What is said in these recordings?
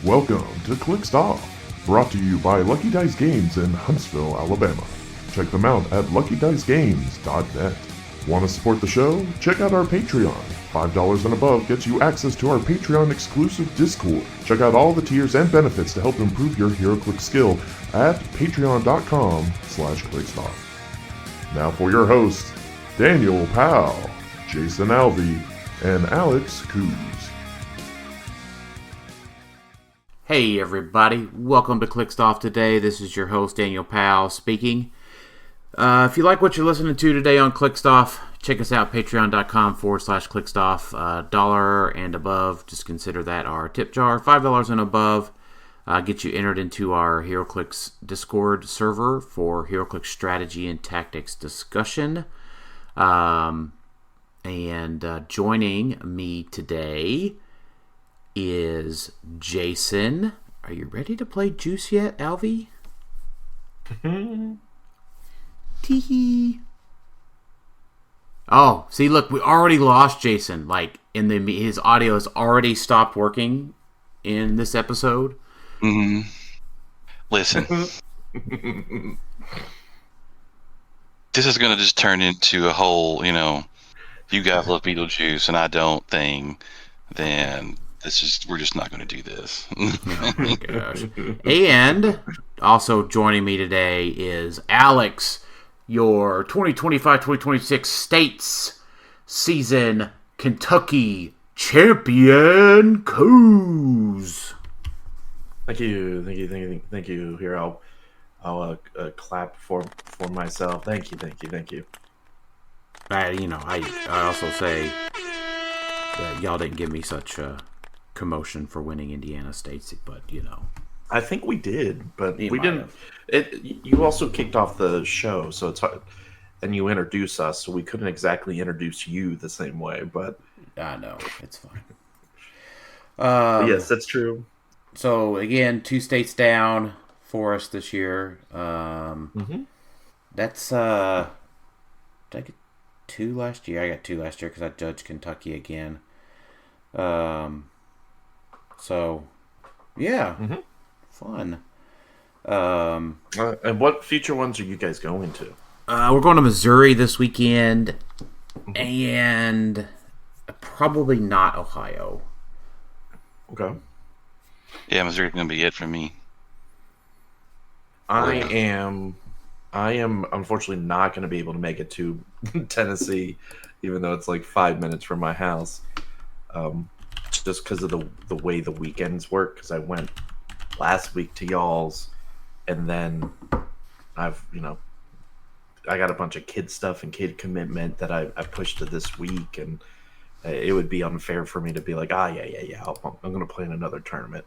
Welcome to Clixed Off, brought to you by Lucky Dice Games in Huntsville, Alabama. Check them out at luckydicegames.net. Want to support the show? Check out our Patreon. $5 and above gets you access to our Patreon exclusive Discord. Check out all the tiers and benefits to help improve your Heroclix skill at patreon.com/ClixedOff. Now for your hosts, Daniel Powell, Jason Alvey, and Alex Coos. Hey everybody, welcome to Clixed Off today. This is your host Daniel Powell speaking. If you like what you're listening to today on Clixed Off, check us out, patreon.com/ClixedOff. $1 and above, just consider that our tip jar. $5 and above, get you entered into our Heroclix Discord server for Heroclix strategy and tactics discussion. And joining me today is Jason. Are you ready to play Juice yet, Alvy? Teehee. Oh, see, look, we already lost Jason. Like, his audio has already stopped working in this episode. Mm-hmm. Listen. This is going to just turn into a whole, you guys love Beetlejuice and I don't thing, then we're just not going to do this. Oh my gosh. And also joining me today is Alex, your 2025-2026 States season Kentucky champion Coos. Thank you. Here, I'll clap for myself. Thank you. I also say that y'all didn't give me such a commotion for winning Indiana State, but I think we did, but You we might didn't. You also kicked off the show, so it's hard, and you introduced us, so we couldn't exactly introduce you the same way. But I know it's fine. Yes, that's true. So again, 2 states down for us this year. That's did I get 2 last year? I got 2 last year because I judged Kentucky again. So yeah, fun. And what future ones are you guys going to? We're going to Missouri this weekend, and probably not Ohio. Okay. Yeah, Missouri's going to be it for me. I am unfortunately not going to be able to make it to Tennessee, even though it's like 5 minutes from my house. Just because of the way the weekends work. Because I went last week to y'all's, and then I got a bunch of kid stuff and kid commitment that I pushed to this week, and it would be unfair for me to be like, I'm going to play in another tournament.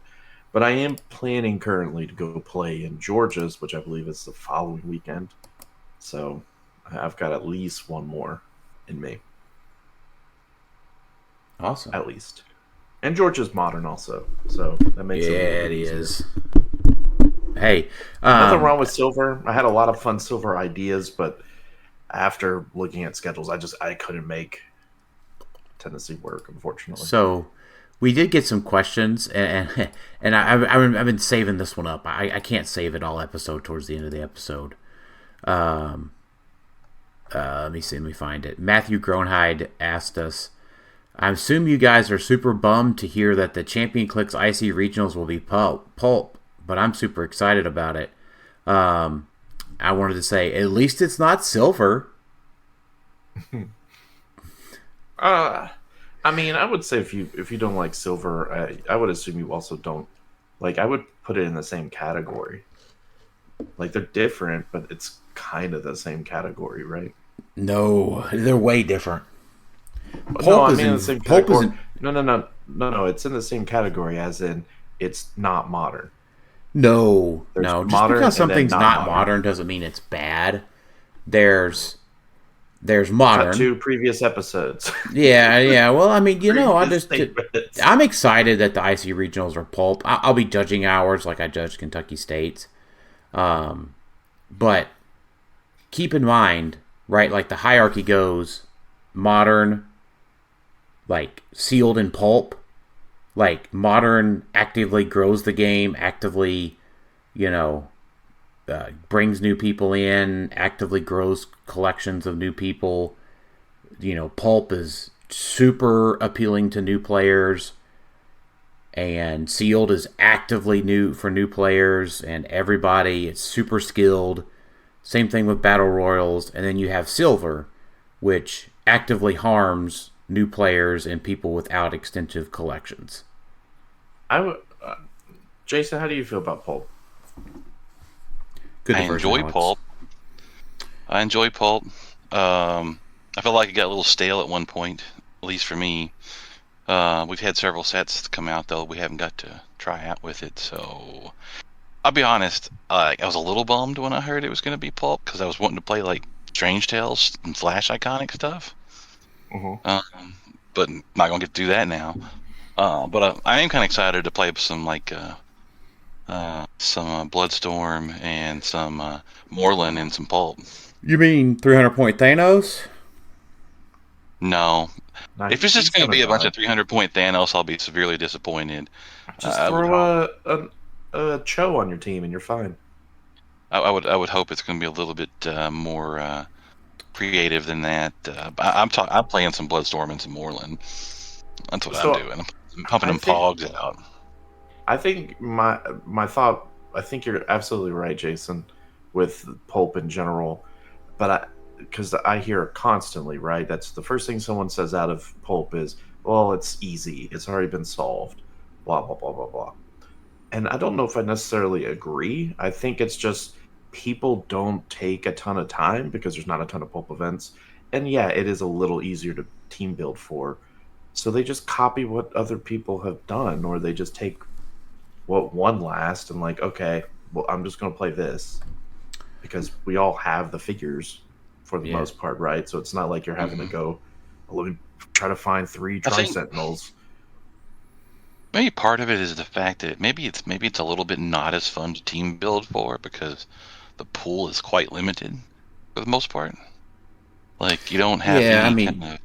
But I am planning currently to go play in Georgia's, which I believe is the following weekend. So I've got at least one more in me. Awesome. At least. And Georgia's modern also. So that makes it is. Hey. Nothing wrong with silver. I had a lot of fun silver ideas, but after looking at schedules, I couldn't make Tennessee work, unfortunately. So we did get some questions, and I've been saving this one up. I can't save it all episode towards the end of the episode. Let me see. Let me find it. Matthew Gronhide asked us, I assume you guys are super bummed to hear that the Champion Clix IC Regionals will be pulp, but I'm super excited about it. I wanted to say, at least it's not silver. I mean, I would say if you don't like silver, I would assume you also don't like. I would put it in the same category. Like, they're different, but it's kind of the same category, right? No, they're way different. No, it's in the same category. No. It's in the same category, as in it's not modern. No. Just because something's not modern doesn't mean it's bad. There's modern. Cut to previous episodes. Yeah. Well, I mean, I'm excited that the IC regionals are pulp. I'll be judging ours like I judged Kentucky State's. But keep in mind, right? Like the hierarchy goes modern, like sealed in pulp, Like, Modern actively grows the game, actively, brings new people in, actively grows collections of new people. Pulp is super appealing to new players, and Sealed is actively new for new players, and everybody is super skilled. Same thing with Battle Royals, and then you have Silver, which actively harms new players and people without extensive collections. Jason, how do you feel about Pulp? I enjoy Pulp. I feel like it got a little stale at one point, at least for me. We've had several sets come out, though. We haven't got to try out with it, so I'll be honest. I was a little bummed when I heard it was going to be Pulp, because I was wanting to play like Strange Tales and Flash Iconic stuff. But not going to get to do that now. But I am kind of excited to play some like some Bloodstorm and some Moreland and some Pulp. You mean 300-point Thanos? No. If it's just going to be a bunch of 300-point Thanos, I'll be severely disappointed. Just throw a Cho on your team and you're fine. I would hope it's going to be a little bit more creative than that. I'm playing some Bloodstorm and some Moreland. That's what I'm doing. I'm pumping them pogs out. I think my thought. I think you're absolutely right, Jason, with Pulp in general. But because I hear it constantly, right? That's the first thing someone says out of Pulp is, "Well, it's easy. It's already been solved." Blah blah blah blah blah. And I don't know if I necessarily agree. I think it's just people don't take a ton of time because there's not a ton of Pulp events. And yeah, it is a little easier to team build for. So they just copy what other people have done, or they just take what won last and like, okay, well, I'm just going to play this because we all have the figures for the most part, right? So it's not like you're having to go, well, let me try to find 3 Tri-Sentinels. Maybe part of it is the fact that maybe it's a little bit not as fun to team build for because the pool is quite limited for the most part. Like, you don't have any kind of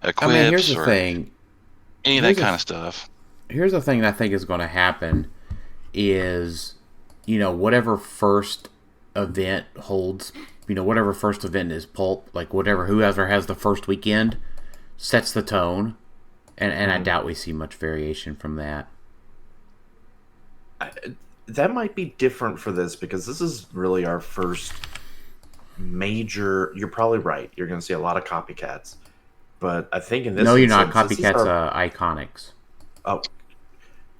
equips here's the or thing. Any of that kind of stuff. Here's the thing that I think is going to happen is, whatever first event holds, whatever first event is Pulp, like whoever has the first weekend sets the tone, and I doubt we see much variation from that. That might be different for this because this is really our first major. You're probably right. You're going to see a lot of copycats. But I think in this you're not. Copycats, Iconics. Oh,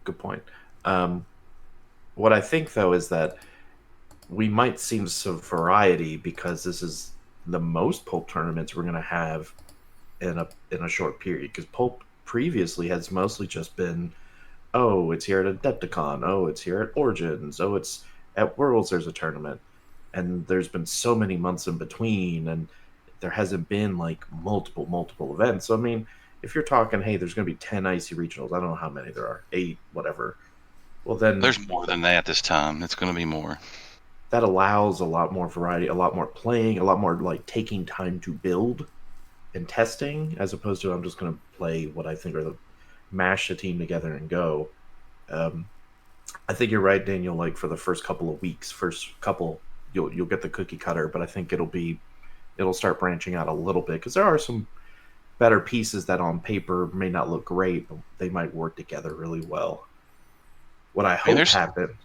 good point. What I think, though, is that we might see some variety because this is the most Pulp tournaments we're going to have in a short period. Because Pulp previously has mostly just been, oh, it's here at Adepticon. Oh, it's here at Origins. Oh, it's at Worlds there's a tournament. And there's been so many months in between, and there hasn't been like multiple events. So I mean, if you're talking, hey, there's going to be 10 IC regionals. I don't know how many there are, 8, whatever. Well, then there's more than that this time. It's going to be more. That allows a lot more variety, a lot more playing, a lot more like taking time to build and testing, as opposed to I'm just going to play what I think are mash the team together and go. I think you're right, Daniel. Like for the first couple of weeks, you'll get the cookie cutter, but I think it'll start branching out a little bit because there are some better pieces that on paper may not look great, but they might work together really well. What I hope happened.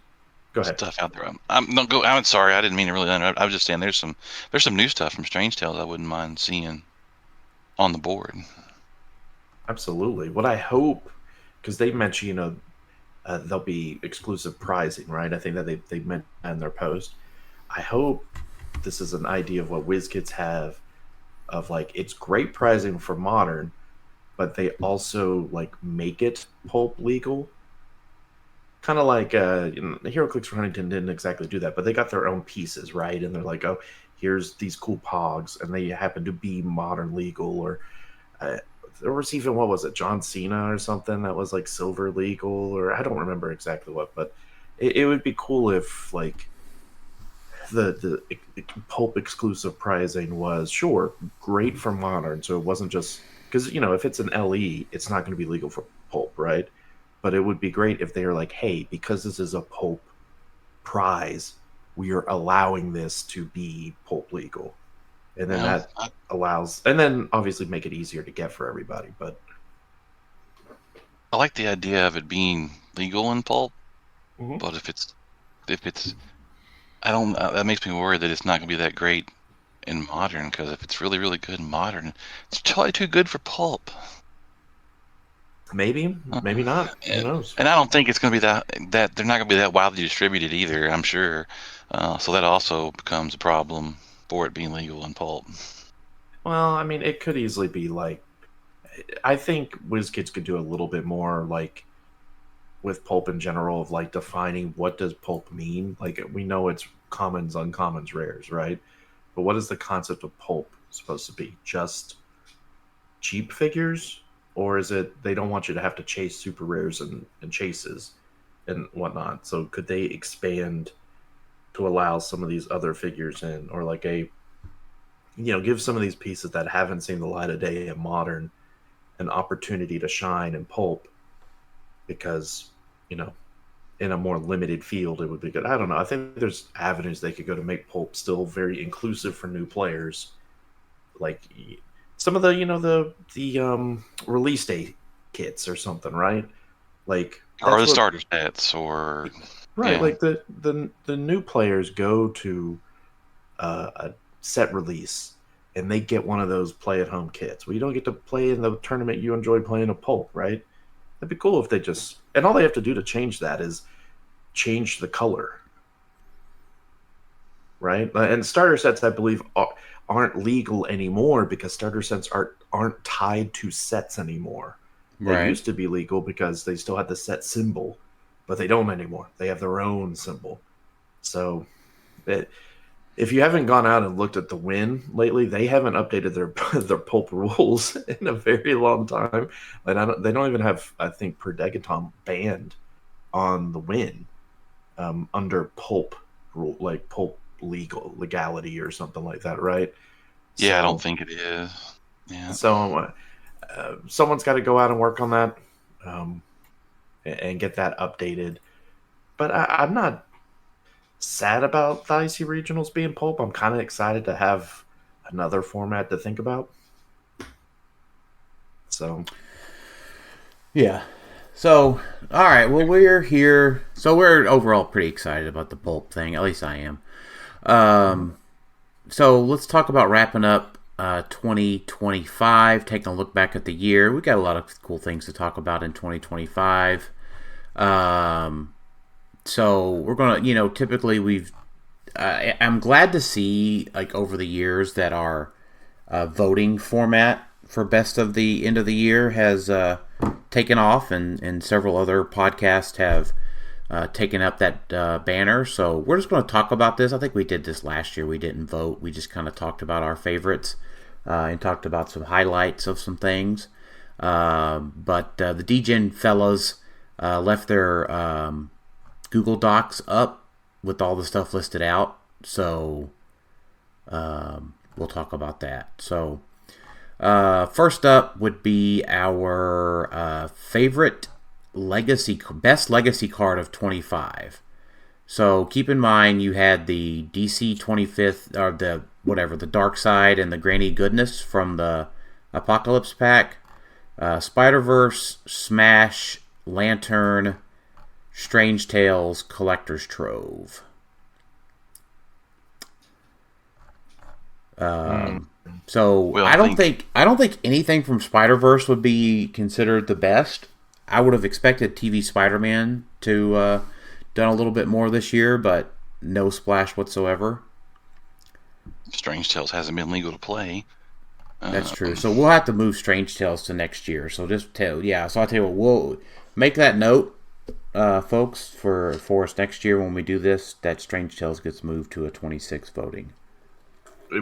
Go ahead. Stuff out there. I'm sorry. I didn't mean to really interrupt. I was just saying there's some new stuff from Strange Tales I wouldn't mind seeing on the board. Absolutely. What I hope, because they mentioned, there'll be exclusive prizing, right? I think that they meant in their post. I hope this is an idea of what WizKids have of like, it's great prizing for Modern, but they also like make it Pulp legal. Kind of like Heroclix for Huntington didn't exactly do that, but they got their own pieces, right? And they're like, oh, here's these cool pogs, and they happen to be Modern legal. Or there was even, what was it, John Cena or something that was like silver legal, or I don't remember exactly what, but it would be cool if like the Pulp exclusive prizing was great for Modern, so it wasn't just because if it's an LE, it's not going to be legal for Pulp, right? But it would be great if they were like, hey, because this is a pulp prize, we are allowing this to be pulp legal. And then that allows, and then obviously make it easier to get for everybody. But I like the idea of it being legal in pulp, but if it's, I don't. That makes me worried that it's not going to be that great in modern. Because if it's really, really good in modern, it's probably too good for pulp. maybe not. Who knows? And I don't think it's going to be that they're not going to be that widely distributed either. I'm sure. So that also becomes a problem for it being legal in pulp. Well, I mean, it could easily be like, I think WizKids could do a little bit more like with pulp in general of like defining what does pulp mean. Like we know it's commons, uncommons, rares, right? But what is the concept of pulp supposed to be? Just cheap figures? Or is it they don't want you to have to chase super rares and chases and whatnot? So could they expand to allow some of these other figures in, or like give some of these pieces that haven't seen the light of day in modern an opportunity to shine in pulp, because in a more limited field it would be good. I don't know. I think there's avenues they could go to make pulp still very inclusive for new players, like some of the release day kits or something, right? Like or the starter sets, or right, yeah. like the new players go to a set release and they get one of those play at home kits. Well, you don't get to play in the tournament you enjoy playing a pulp, right? That'd be cool if they just, and all they have to do to change that is change the color, right? And starter sets, I believe, aren't legal anymore because starter sets aren't tied to sets anymore. They used to be legal because they still had the set symbol, but they don't anymore. They have their own symbol. So if you haven't gone out and looked at the Win lately, they haven't updated their pulp rules in a very long time. And they don't even have, I think, Per Degaton banned on the Win under pulp rule, like pulp legality or something like that, right? Yeah, so, I don't think it is. Yeah. So someone's got to go out and work on that and get that updated. But I'm not sad about the IC regionals being pulp. I'm kind of excited to have another format to think about. So, yeah. So, all right. Well, we're here. So we're overall pretty excited about the pulp thing. At least I am. So let's talk about wrapping up 2025, taking a look back at the year. We got a lot of cool things to talk about in 2025. So we're gonna, typically I'm glad to see, like, over the years that our voting format for best of the end of the year has taken off, and several other podcasts have taken up that banner. So we're just going to talk about this. I think we did this last year. We didn't vote. We just kind of talked about our favorites and talked about some highlights of some things. But the DGen fellas left their Google Docs up with all the stuff listed out. So we'll talk about that. So first up would be our favorite best legacy card of 25. So keep in mind you had the DC 25th, or the Dark Side and the Granny Goodness from the Apocalypse pack, Spider-Verse, Smash, Lantern, Strange Tales, Collector's Trove. So I don't think anything from Spider-Verse would be considered the best. I would have expected TV Spider-Man to done a little bit more this year, but no splash whatsoever. Strange Tales hasn't been legal to play. That's true. So we'll have to move Strange Tales to next year. So So I'll tell you what, we'll make that note, folks, for us next year when we do this, that Strange Tales gets moved to a 26 voting.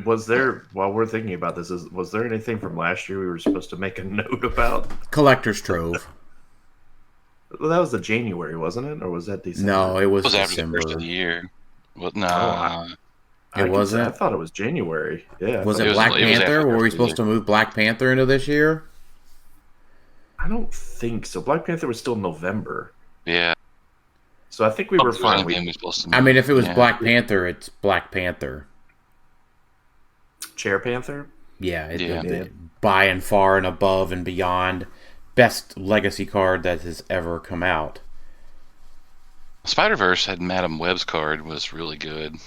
Was there, while we're thinking about this, was there anything from last year we were supposed to make a note about? Collector's Trove. Well, that was the January, wasn't it? Or was that December? No, it was after December. the first of the year. Well, no. It wasn't? I thought it was January. Yeah. Was it Black Panther? Were we supposed to move Black Panther into this year? I don't think so. Black Panther was still November. Yeah. So I think we were fine. I mean, if it was Black Panther, it's Black Panther. Chair Panther? Yeah, by and far and above and beyond, best legacy card that has ever come out. Spider-Verse had Madam Web's card, was really good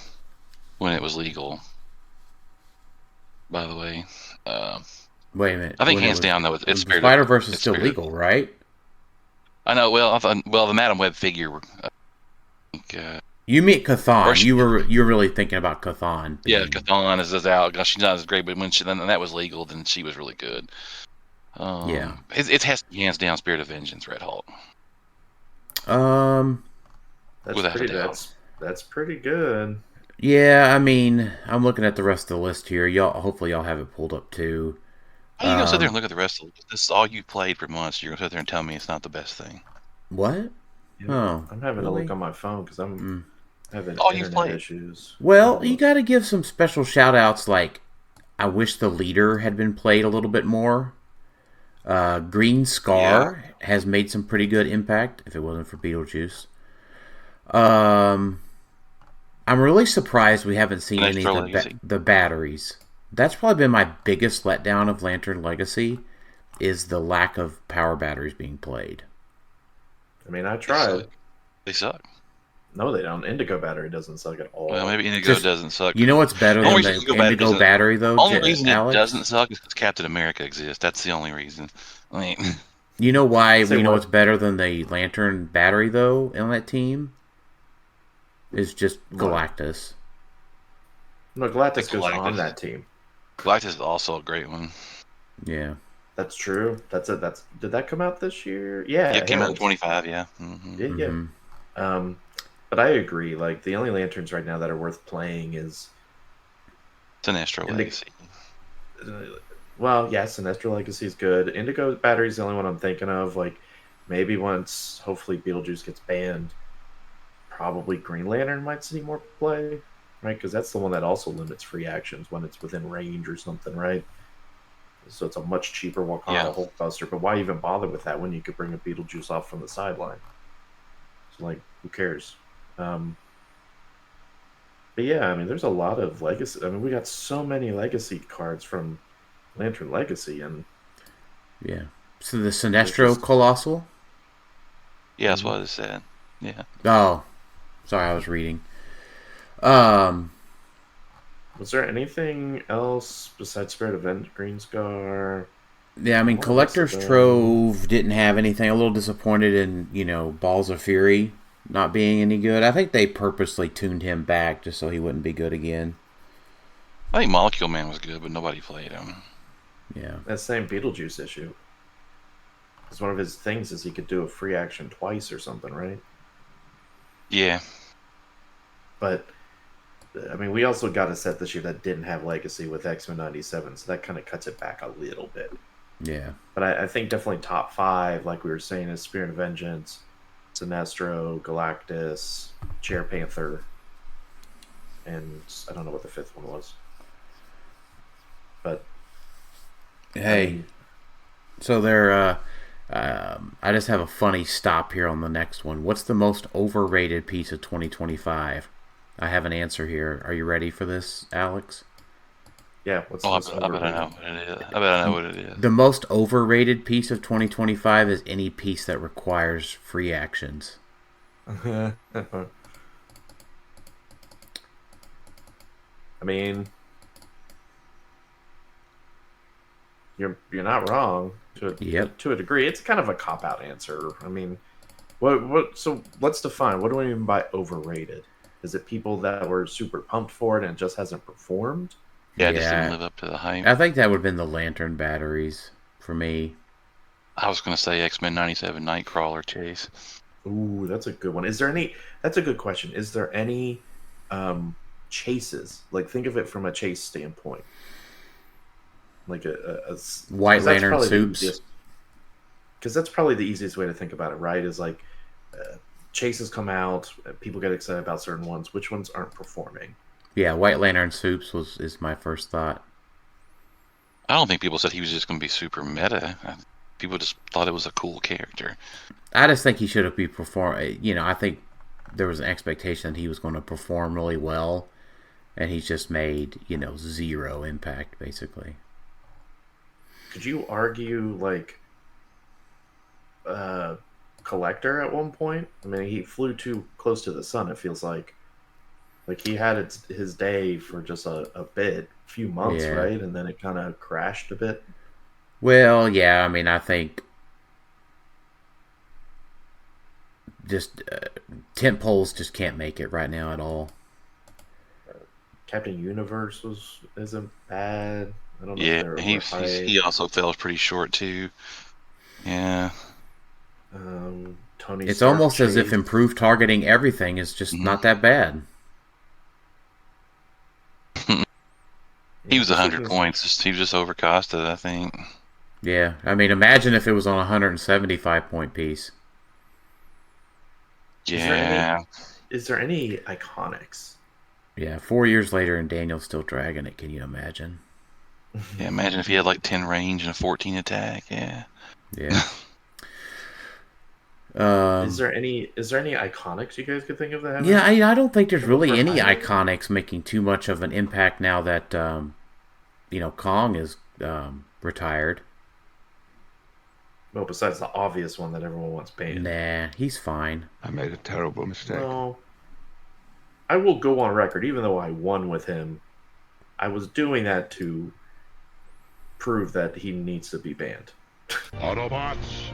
when it was legal. By the way, wait a minute. I think hands down though, it's Spider-Verse is still legal, right? I know. Well, the Madam Web figure. You mean Chthon? You were really thinking about Chthon. Yeah, Chthon is out. Gosh, she's not as great, but when that was legal, then she was really good. Yeah, it has to be hands down Spirit of Vengeance, Red Hulk. That's pretty good. Yeah, I mean, I'm looking at the rest of the list here. Hopefully y'all have it pulled up too. How are you gonna sit there and look at the rest of it? This is all you played for months. You're gonna sit there and tell me it's not the best thing. What? Yeah, I'm having to look on my phone because I'm having internet issues. Well, you got to give some special shout outs. Like, I wish the leader had been played a little bit more. Green Scar has made some pretty good impact. If it wasn't for Beetlejuice, I'm really surprised we haven't seen any of the batteries. That's probably been my biggest letdown of Lantern Legacy, is the lack of power batteries being played. I mean, I tried. They suck. No, they don't. Indigo battery doesn't suck at all. Well, maybe Indigo doesn't suck. You know what's better than the Indigo battery, though? The only reason it doesn't suck is because Captain America exists. That's the only reason. I mean, you know why we know it's better than the Lantern battery, though, on that team? Is just Galactus. No, Galactus goes on that team. Galactus is also a great one. Yeah. That's true. Did that come out this year? Yeah. It came out in 25, yeah. Mm-hmm. Yeah. But I agree. Like, the only Lanterns right now that are worth playing is Sinestro Legacy. Well, yeah, Sinestro Legacy is good. Indigo battery is the only one I'm thinking of. Like, maybe once, hopefully, Beetlejuice gets banned, probably Green Lantern might see more play, right? Because that's the one that also limits free actions when it's within range or something, right? So it's a much cheaper Wakanda Hulkbuster. But why even bother with that when you could bring a Beetlejuice off from the sideline? So, like, who cares? But yeah, I mean, there's a lot of legacy. I mean, we got so many legacy cards from Lantern Legacy, and yeah. So the Sinestro Colossal. Yeah, that's what I said. Yeah. Oh, sorry, I was reading. Was there anything else besides Spirit of Vengeance, Green Scar? Yeah, I mean, Collector's Trove didn't have anything. A little disappointed in, Balls of Fury not being any good. I think they purposely tuned him back just so he wouldn't be good again. I think Molecule Man was good, but nobody played him. Yeah. That same Beetlejuice issue. Because one of his things is he could do a free action twice or something, right? Yeah. But, I mean, we also got a set this year that didn't have Legacy with X-Men 97, so that kind of cuts it back a little bit. Yeah. But I think definitely top 5, like we were saying, is Spirit of Vengeance, Sinestro, Galactus, Chair Panther, and I don't know what the 5th one was. But hey, so there. I just have a funny stop here on the next one. What's the most overrated piece of 2025? I have an answer here. Are you ready for this, Alex? Yeah. I bet I know what it is. I bet I know what it is. The most overrated piece of 2025 is any piece that requires free actions. I mean, you're not wrong to a degree. It's kind of a cop-out answer. I mean, what? So let's define. What do we mean by overrated? Is it people that were super pumped for it and it just hasn't performed? Yeah, it just didn't live up to the hype. I think that would have been the Lantern batteries for me. I was going to say X-Men 97 Nightcrawler Chase. Ooh, that's a good one. Is there any... That's a good question. Is there any chases? Like, think of it from a chase standpoint. Like a White Lantern soups. Because that's probably the easiest way to think about it, right? Is like chases come out, people get excited about certain ones. Which ones aren't performing? Yeah, White Lantern soups is my first thought. I don't think people said he was just going to be super meta. People just thought it was a cool character. I just think he should have been perform. You know, I think there was an expectation that he was going to perform really well, and he's just made, you know, zero impact basically. Could you argue like Collector at one point? I mean, he flew too close to the sun. It feels like he had his day for just a few months, Yeah. right? And then it kind of crashed a bit. Well, yeah, I mean, I think just tent poles just can't make it right now at all. Captain Universe isn't bad. I don't know. Yeah, if he also fell pretty short too. Yeah. Tony. It's Stark almost as if Chase. improved targeting everything is just not that bad. He was 100 points. He was just overcosted, I think. Yeah, I mean, imagine if it was on a 175-point piece. Yeah. Is there any iconics? Yeah, 4 years later and Daniel's still dragging it. Can you imagine? Yeah, imagine if he had like 10 range and a 14 attack. Yeah. Yeah. Is there any iconics you guys could think of that haven't? Yeah, I don't think there's really any Overhyped? iconics making too much of an impact now that you know, Kong is retired. Well, besides the obvious one that everyone wants banned. Nah, he's fine. I made a terrible mistake. No. I will go on record, even though I won with him, I was doing that to prove that he needs to be banned. Autobots,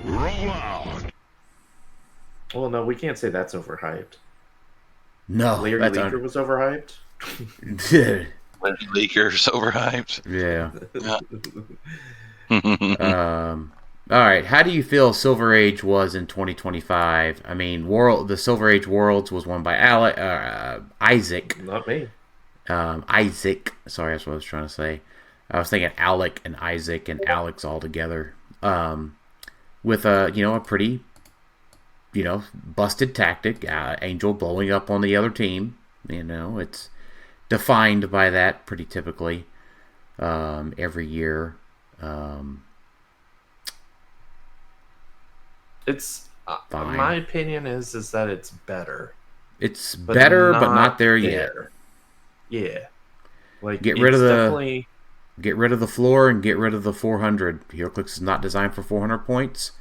roll out. Well, no, we can't say that's overhyped. No, Larry that's Leaker was overhyped. Larry Leaker's overhyped. Yeah. Yeah. All right. How do you feel Silver Age was in 2025? I mean, the Silver Age Worlds was won by Isaac. Not me. Isaac. Sorry, that's what I was trying to say. I was thinking Alec and Isaac and Alex all together. With a pretty, busted tactic. Angel blowing up on the other team. It's defined by that pretty typically every year. It's Fine. my opinion is that it's better. It's better, but not there yet. Yeah, like Get rid of the definitely... get rid of the floor and get rid of the 400. Heroclix is not designed for 400 points.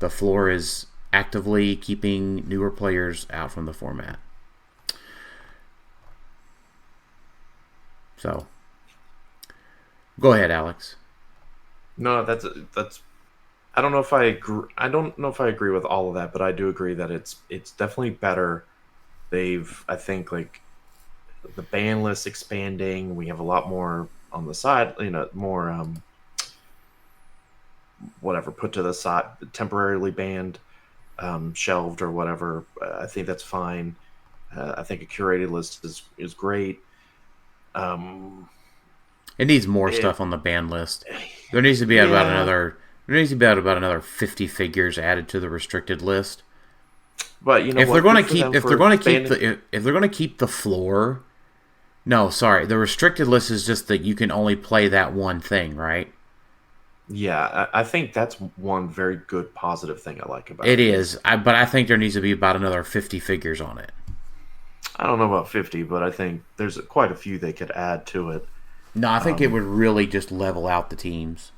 The floor is actively keeping newer players out from the format. So, go ahead, Alex. No, that's. I don't know if I agree. I don't know if I agree with all of that, but I do agree that it's definitely better. I think, like, the ban list expanding. We have a lot more on the side. More whatever put to the side, temporarily banned, shelved or whatever. I think that's fine. I think a curated list is great. It needs more stuff on the ban list. There needs to be about another 50 figures added to the restricted list. But if they're going to keep the floor, no, sorry, the restricted list is just that you can only play that one thing, right? Yeah, I think that's one very good positive thing I like about it. It is, but I think there needs to be about another 50 figures on it. I don't know about 50, but I think there's quite a few they could add to it. No, I think it would really just level out the teams.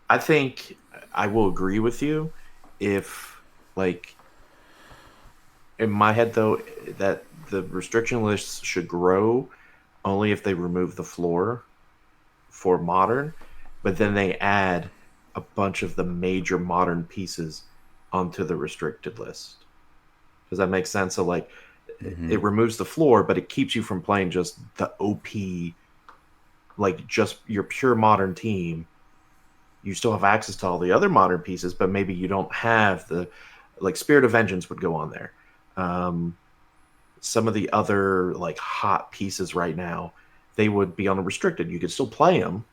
I think I will agree with you if, like, in my head, though, that the restriction lists should grow only if they remove the floor for modern, but then they add a bunch of the major modern pieces onto the restricted list. Does that make sense? So, like, it removes the floor, but it keeps you from playing just the OP, like, just your pure modern team. You still have access to all the other modern pieces, but maybe you don't have like, Spirit of Vengeance would go on there. Some of the other, like, hot pieces right now, they would be on a restricted. You could still play them.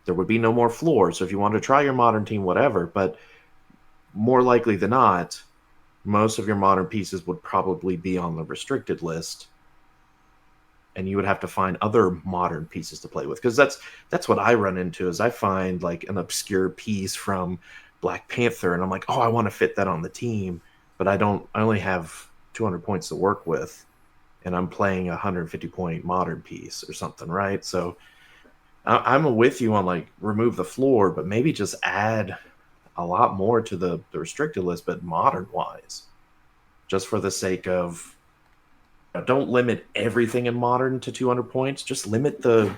There would be no more floor. So if you want to try your modern team, whatever, but more likely than not, most of your modern pieces would probably be on the restricted list. and you would have to find other modern pieces to play with. Because that's what I run into, is I find like an obscure piece from Black Panther, and I'm like, oh, I want to fit that on the team, but I only have 200 points to work with, and I'm playing a 150 point modern piece or something, right? So I'm with you on like remove the floor, but maybe just add a lot more to the restricted list, but modern wise, just for the sake of, don't limit everything in modern to 200 points. Just limit the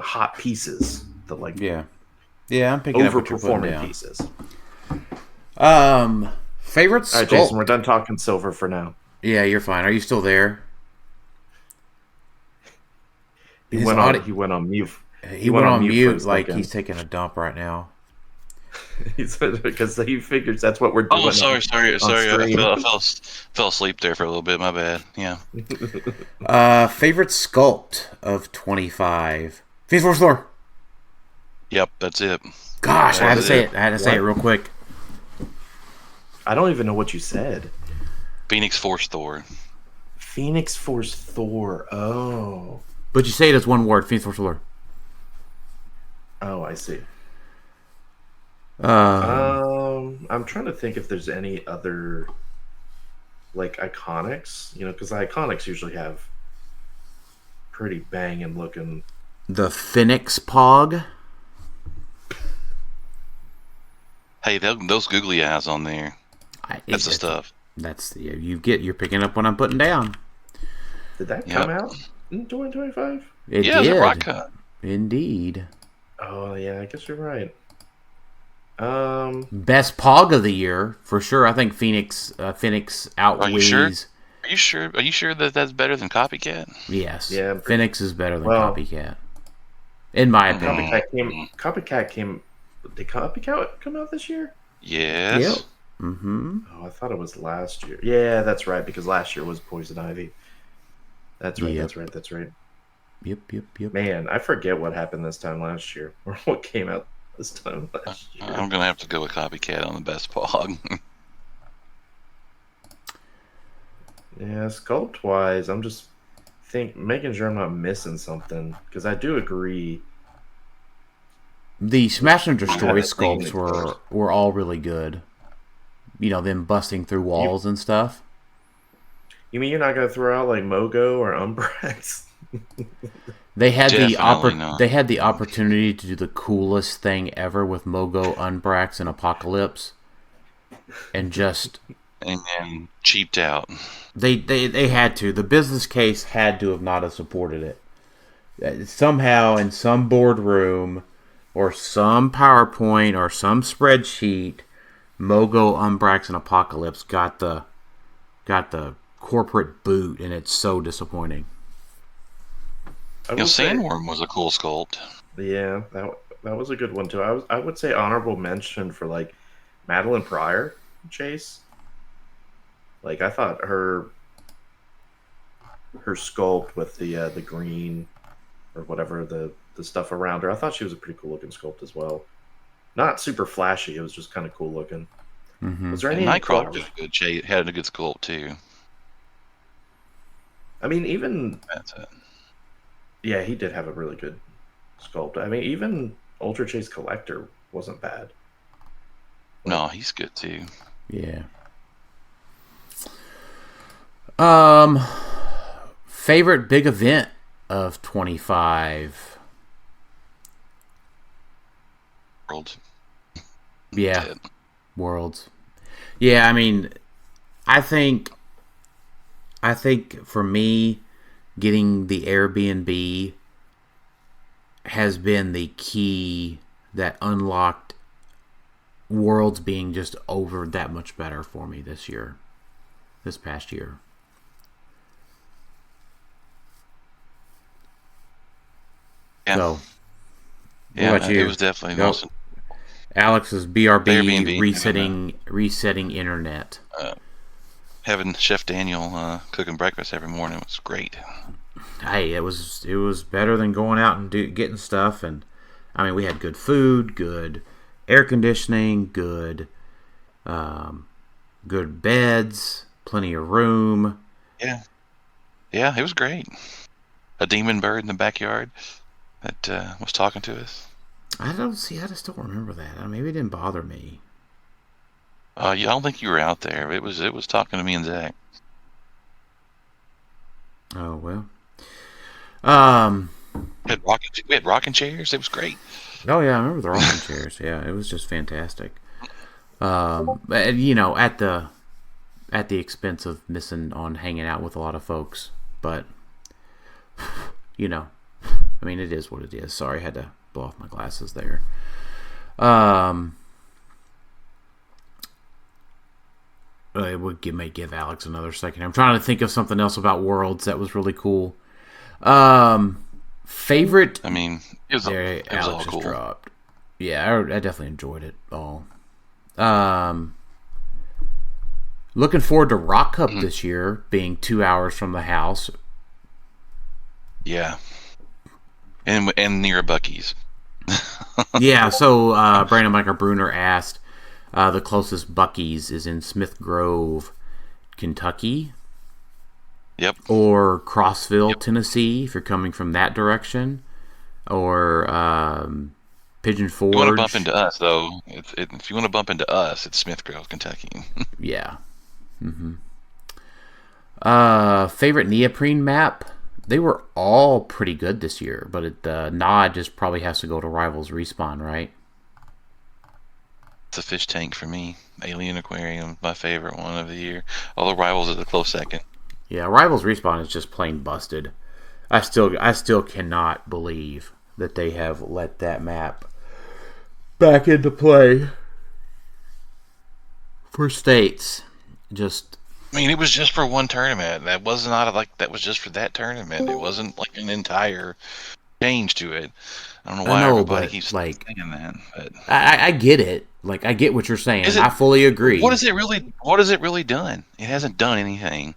hot pieces, the like I'm picking up what you're putting overperforming down. pieces. Favorite sculpt. All right, Jason, we're done talking silver for now. Yeah, you're fine. Are you still there? He went on mute. He went on mute like he's taking a dump right now. Because he figures that's what we're doing. Oh, sorry. I fell asleep there for a little bit. My bad. Yeah. Favorite sculpt of 25. Phoenix Force Thor. Yep, that's it. Gosh, I had to say it. I had to say it real quick. I don't even know what you said. Phoenix Force Thor. Phoenix Force Thor. Oh. But you say it as one word, Phoenix Force Thor. Oh, I see. I'm trying to think if there's any other like iconics, because the iconics usually have pretty banging looking. The Phoenix Pog. Hey, those googly eyes on there. That's the stuff. That's you're picking up what I'm putting down. Did that come out in 2025? It did. It's a rock cut. Indeed. Oh yeah, I guess you're right. Best Pog of the year for sure. I think Phoenix outweighs. Are you sure that that's better than Copycat? Yes. Yeah. Phoenix is better than Copycat, in my opinion. Copycat came. Did Copycat come out this year? Yes. Yep. Mm-hmm. Oh, I thought it was last year. Yeah, that's right, because last year was Poison Ivy. That's right. Yep. That's right. Yep. Man, I forget what happened this time last year, or what came out this time last year. I'm gonna have to go with Copycat on the best Pog. Yeah, sculpt wise, I'm just making sure I'm not missing something, because I do agree. The Smash and Destroy sculpts were all really good. Them busting through walls and stuff. You mean you're not gonna throw out like Mogo or Umbrax? They had Definitely they had the opportunity to do the coolest thing ever with Mogo, Umbrax, and Apocalypse, and and cheaped out. They had to. The business case had to have not have supported it. Somehow in some boardroom or some PowerPoint or some spreadsheet, Mogo, Umbrax, and Apocalypse got the corporate boot, and it's so disappointing. Sandworm was a cool sculpt. Yeah, that was a good one too. I would say honorable mention for like Madeline Pryor Chase. Like I thought her sculpt with the green or whatever the stuff around her, I thought she was a pretty cool looking sculpt as well. Not super flashy, it was just kind of cool looking. Mm-hmm. Was there any Nightcrawler did a good had a good sculpt too. I mean, even that's it. Yeah, he did have a really good sculpt. I mean, even Ultra Chase Collector wasn't bad. No, he's good too. Yeah. Favorite big event of 25. Worlds. Yeah. Worlds. Yeah, I mean, I think for me, getting the Airbnb has been the key that unlocked Worlds being just over that much better for me this past year. Yeah. So, yeah, what about you? It was definitely most. Alex's BRB Airbnb resetting internet. Having Chef Daniel cooking breakfast every morning was great. Hey, it was better than going out and getting stuff. And I mean, we had good food, good air conditioning, good beds, plenty of room. Yeah. Yeah, it was great. A demon bird in the backyard that was talking to us. I just don't remember that. Maybe it didn't bother me. Yeah, I don't think you were out there. It was talking to me and Zach. Oh well. We had rocking chairs. It was great. Oh yeah, I remember the rocking chairs. Yeah, it was just fantastic. And, you know, at the expense of missing on hanging out with a lot of folks, but you know, I mean, it is what it is. Sorry, I had to blow off my glasses there. I may give Alex another second. I'm trying to think of something else about Worlds that was really cool. Favorite? I mean, it was all cool. Dropped. Yeah, I definitely enjoyed it all. Looking forward to Rock Cup this year, being 2 hours from the house. Yeah, and near Buc-ee's. Yeah, so Brandon Michael Brunner asked, the closest Buc-ee's is in Smith Grove, Kentucky. Yep. Or Crossville, Tennessee, if you're coming from that direction. Or Pigeon Forge. If you want to bump into us, though, if you want to bump into us, it's Smith Grove, Kentucky. Yeah. Mm-hmm. Favorite neoprene map? They were all pretty good this year, but nod just probably has to go to Rivals Respawn, right? It's a fish tank for me. Alien Aquarium, my favorite one of the year. Although Rivals is a close second. Yeah, Rivals Respawn is just plain busted. I still cannot believe that they have let that map back into play for states. I mean, it was just for one tournament. That was that was just for that tournament. It wasn't like an entire change to it. I don't know why everybody keeps saying that. But I get it. Like, I get what you're saying. I fully agree. What has it really done? It hasn't done anything.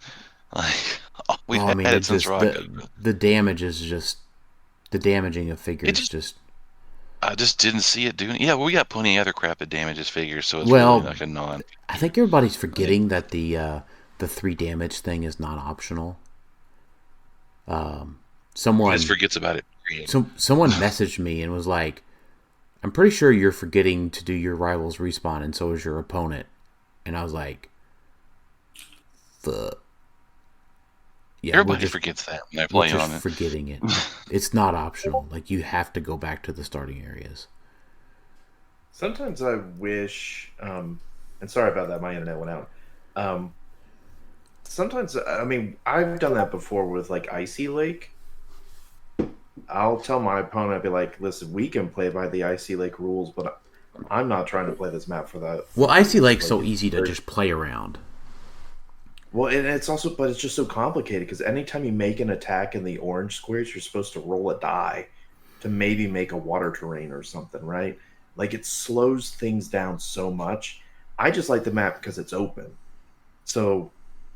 Like, we've had it since Rocket. The damage is just the damaging of figures. I just didn't see it doing. Yeah, we got plenty of other crap that damages figures, so it's really like a non. I think everybody's forgetting that the 3 damage thing is not optional. Someone just forgets about it. Someone messaged me and was like, "I'm pretty sure you're forgetting to do your Rivals Respawn, and so is your opponent." And I was like, "Fuck." Yeah, everybody forgets that when they play on it. Forgetting it. It's not optional. Like, you have to go back to the starting areas. Sometimes I wish, and sorry about that, my internet went out. Sometimes, I mean, I've done that before with like Icy Lake. I'll tell my opponent, I'll be like, "Listen, we can play by the Icy Lake rules, but I'm not trying to play this map for that." Well, Icy Lake's so easy to just play around. Well, and it's also, but it's just so complicated because anytime you make an attack in the orange squares, you're supposed to roll a die to maybe make a water terrain or something, right? Like, it slows things down so much. I just like the map because it's open. So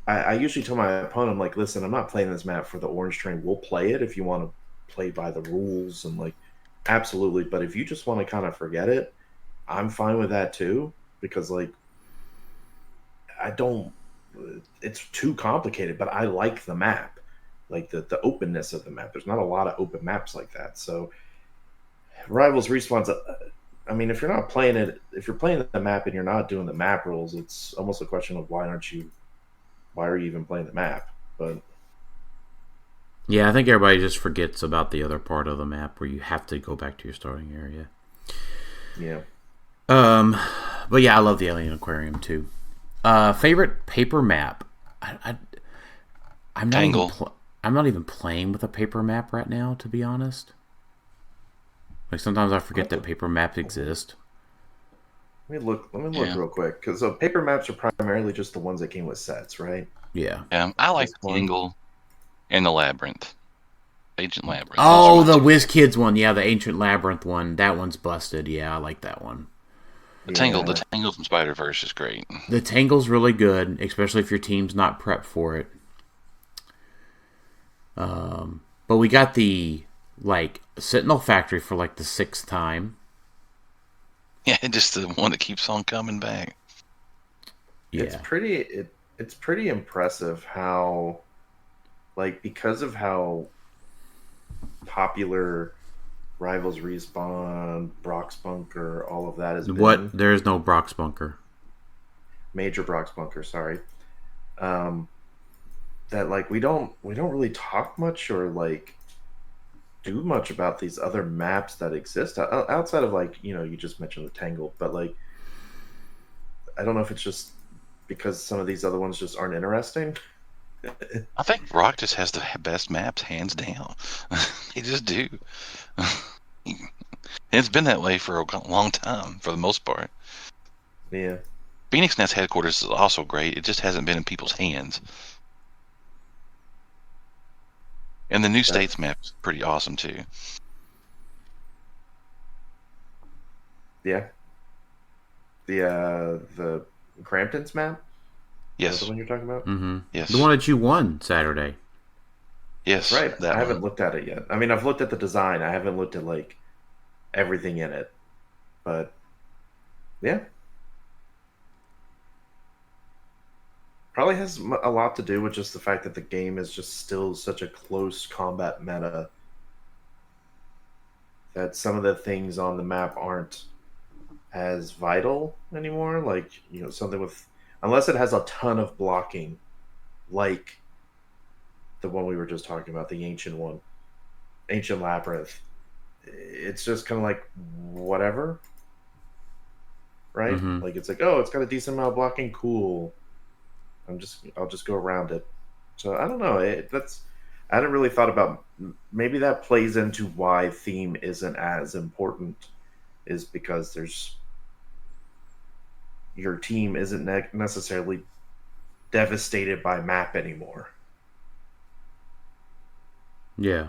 I usually tell my opponent, I'm like, "Listen, I'm not playing this map for the orange terrain. We'll play it if you want to play by the rules," and like, absolutely. But if you just want to kind of forget it, I'm fine with that too, because like, it's too complicated, but I like the map, like the openness of the map. There's not a lot of open maps like that. So Rivals Respawn's, I mean, if you're not playing it, if you're playing the map and you're not doing the map rules, it's almost a question of why are you even playing the map? But yeah, I think everybody just forgets about the other part of the map where you have to go back to your starting area. Yeah. But yeah, I love the Alien Aquarium too. Favorite paper map? I'm not even playing with a paper map right now, to be honest. Like, sometimes I forget that paper maps exist. Let me look real quick, because paper maps are primarily just the ones that came with sets, right? Yeah. I like the Tangle and the Labyrinth. Ancient Labyrinth. Oh, the WizKids one. Yeah, the Ancient Labyrinth one. That one's busted. Yeah, I like that one. The Tangle from Spider-Verse is great. The Tangle's really good, especially if your team's not prepped for it. But we got the Sentinel Factory for the 6th time. Yeah, just the one that keeps on coming back. Yeah. It's pretty impressive how like because of how popular Rivals Respawn, Brock's Bunker, all of that has been. There is no Brock's Bunker. Major Brock's Bunker, sorry. That like we don't really talk much or like do much about these other maps that exist outside of like, you know, you just mentioned the Tangled, but like I don't know if it's just because some of these other ones just aren't interesting. I think Rock just has the best maps, hands down. They just do. It's been that way for a long time, for the most part. Yeah. Phoenix Nest headquarters is also great. It just hasn't been in people's hands. And the New States map is pretty awesome too. Yeah. The Cramptons map? Yes. Is that the one you're talking about? Mm-hmm. Yes. The one that you won Saturday. Yes. Right. I haven't looked at it yet. I mean, I've looked at the design. I haven't looked at like everything in it. But yeah. Probably has a lot to do with just the fact that the game is just still such a close combat meta that some of the things on the map aren't as vital anymore. Like, you know, something with, unless it has a ton of blocking, like the one we were just talking about, the ancient one, Ancient Labyrinth. It's just kind of like whatever, right? Mm-hmm. Like it's like, oh, it's got a decent amount of blocking, cool. I'll just go around it. So I don't know. I hadn't really thought about. Maybe that plays into why theme isn't as important, is because your team isn't necessarily devastated by map anymore. Yeah.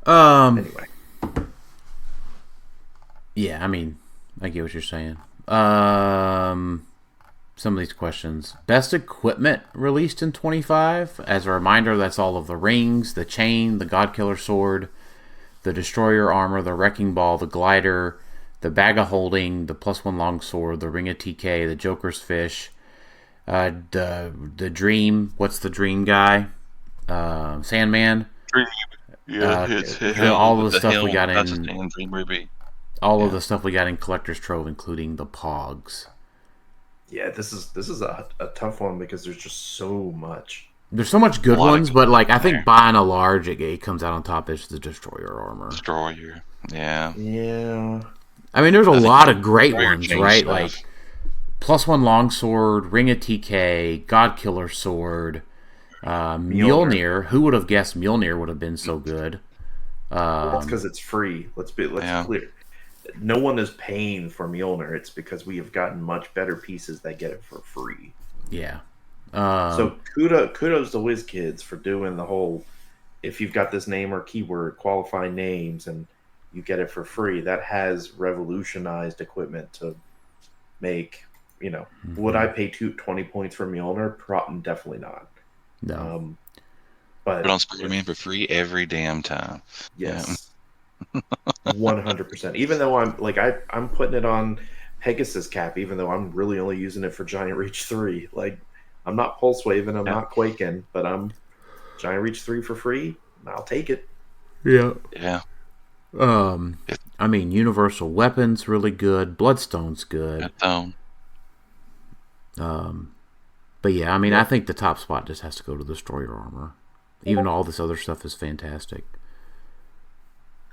Anyway. Yeah, I mean, I get what you're saying. Some of these questions. Best equipment released in 25? As a reminder, that's all of the rings, the chain, the Godkiller sword, the destroyer armor, the wrecking ball, the glider, the bag of holding, the +1 longsword, the ring of TK, the Joker's fish, the dream. What's the dream guy? Sandman. Dream. Yeah, all the stuff we got in. Dream Ruby. All of the stuff we got in Collector's Trove, including the Pogs. Yeah, this is a tough one because there's just so much. There's so much good ones, but like I think by and large, it comes out on top is the Destroyer armor. Destroyer, yeah. Yeah. I mean, there's a lot of great ones, change right? stuff. Like +1 longsword, Ring of TK, Godkiller sword, Mjolnir. Who would have guessed Mjolnir would have been so good? That's because it's free. Let's clear. No one is paying for Mjolnir. It's because we have gotten much better pieces that get it for free. Yeah. So kudos to WizKids for doing the whole, if you've got this name or keyword, qualify names, and you get it for free. That has revolutionized equipment to make, you know, would I pay 20 points for Mjolnir? Definitely not. No. But on Spider-Man for free every damn time. Yes. 100%. Even though I'm putting it on Pegasus cap, even though I'm really only using it for Giant Reach 3. Like, I'm not pulse waving, I'm not quaking, but I'm Giant Reach 3 for free. I'll take it. Yeah. Yeah. I mean, Universal Weapons really good. Bloodstone's good. But yeah, I mean, I think the top spot just has to go to Destroyer armor. Even all this other stuff is fantastic.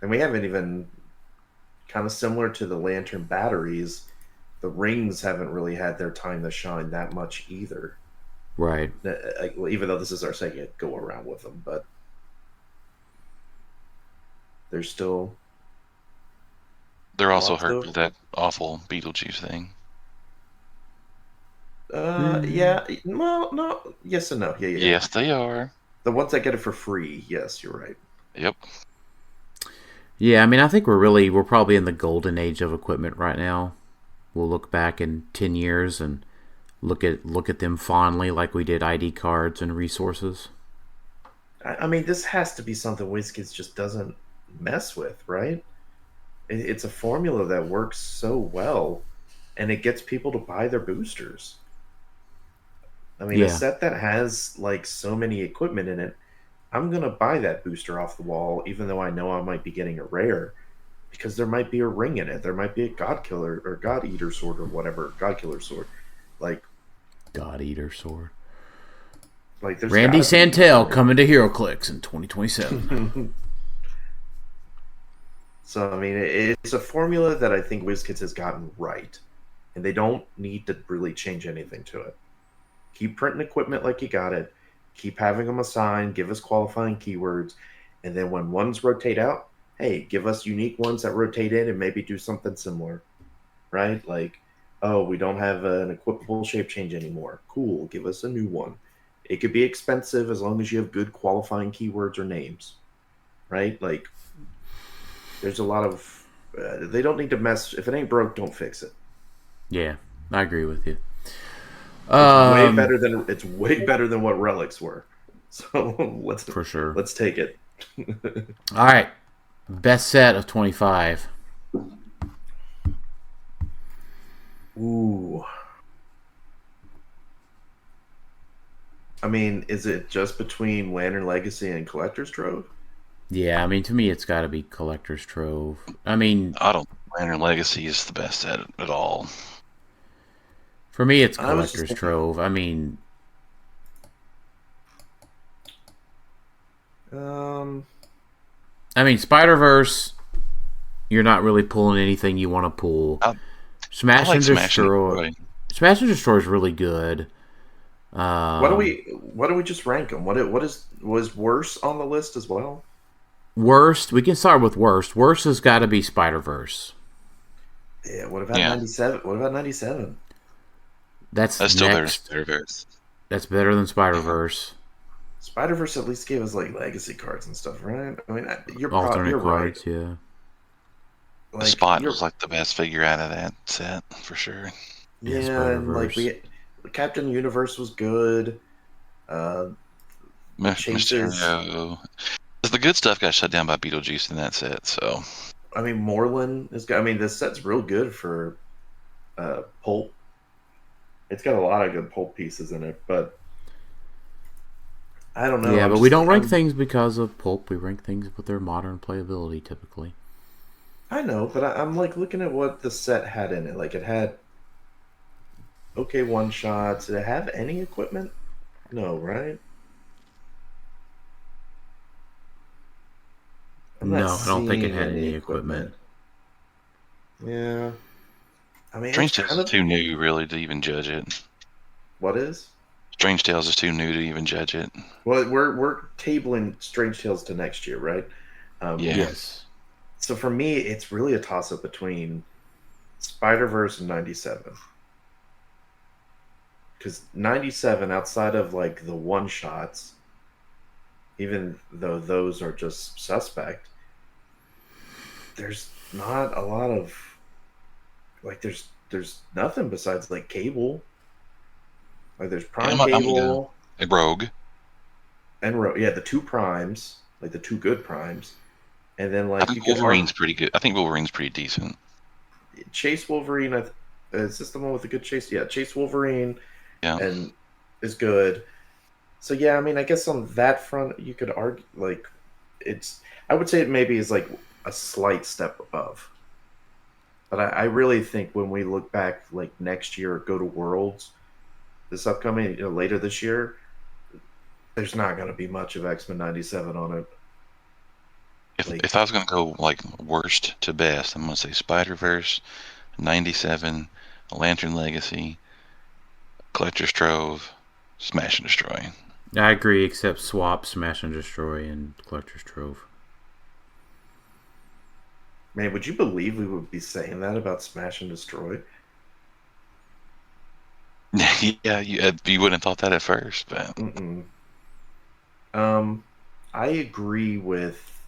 And we haven't even, kind of similar to the Lantern batteries, the rings haven't really had their time to shine that much either. Right. Even though this is our second go around with them, but they're still. They're also hurt with that awful Beetlejuice thing. Yeah. Well, no. Yes and no. Yeah. Yes, they are. The ones that get it for free. Yes, you're right. Yep. Yeah, I mean, I think we're probably in the golden age of equipment right now. We'll look back in 10 years and look at them fondly like we did ID cards and resources. I mean, this has to be something WizKids just doesn't mess with, right? It's a formula that works so well, and it gets people to buy their boosters. I mean, a set that has like so many equipment in it, I'm gonna buy that booster off the wall, even though I know I might be getting a rare, because there might be a ring in it. There might be a God Killer or God Eater sword or whatever, God Killer sword, like God Eater sword. Like there's Randy Santel coming to Heroclix in 2027. So I mean, it's a formula that I think WizKids has gotten right, and they don't need to really change anything to it. Keep printing equipment like you got it. Keep having them assigned. Give us qualifying keywords, and then when ones rotate out, hey, give us unique ones that rotate in, and maybe do something similar, right? Like, oh, we don't have an equipable shape change anymore. Cool, give us a new one. It could be expensive as long as you have good qualifying keywords or names, right? Like, there's a lot of they don't need to mess. If it ain't broke, don't fix it. Yeah, I agree with you. It's way better than what relics were. So let's take it. All right, best set of 25. Ooh. I mean, is it just between Lantern Legacy and Collector's Trove? Yeah, I mean, to me, it's got to be Collector's Trove. I mean, I don't. Lantern Legacy is the best set at all. For me, it's Collector's Trove. I mean, Spider-Verse, you're not really pulling anything you want to pull. Smash and Destroy. Smash and Destroy is really good. Why do we just rank them? Was worse on the list as well? Worst, we can start with worst. Worst has got to be Spider-Verse. Yeah. What about 97? What about 97? That's still better than Spider-Verse. That's better than Spider-Verse. Spider-Verse at least gave us like legacy cards and stuff, right? I mean, you're alternate cards, right. Yeah. Like, Spot was like the best figure out of that set for sure. Yeah, and like Captain Universe was good. Mysterio. The good stuff got shut down by Beetlejuice in that set, so. I mean, Moreland is good. I mean, this set's real good for pulp. It's got a lot of good pulp pieces in it, but I don't know. Yeah, but we don't rank things because of pulp. We rank things with their modern playability, typically. I know, but I'm like looking at what the set had in it. Like, it had okay one-shots. Did it have any equipment? No, right? No, I don't think it had any equipment. Yeah. I mean, Strange Tales is too new, really, to even judge it. What is? Strange Tales is too new to even judge it. Well, we're tabling Strange Tales to next year, right? Yes. So for me, it's really a toss-up between Spider-Verse and 97. Because 97, outside of like the one-shots, even though those are just suspect, there's not a lot of like there's nothing besides like Cable. Like there's Prime Cable, a Rogue, and yeah, the two Primes, like the two good Primes, and then like I think Wolverine's pretty good. I think Wolverine's pretty decent. Chase Wolverine, is this the one with the good chase? Yeah, Chase Wolverine, and is good. So yeah, I mean, I guess on that front, you could argue like it's. I would say it maybe is like a slight step above. But I really think when we look back like next year, go to Worlds, this upcoming later this year, there's not going to be much of X-Men 97 on it. If I was going to go like worst to best, I'm going to say Spider-Verse, 97, Lantern Legacy, Collector's Trove, Smash and Destroy. I agree, except Swap, Smash and Destroy, and Collector's Trove. Man, would you believe we would be saying that about Smash and Destroy? Yeah, you wouldn't have thought that at first, but. I agree with.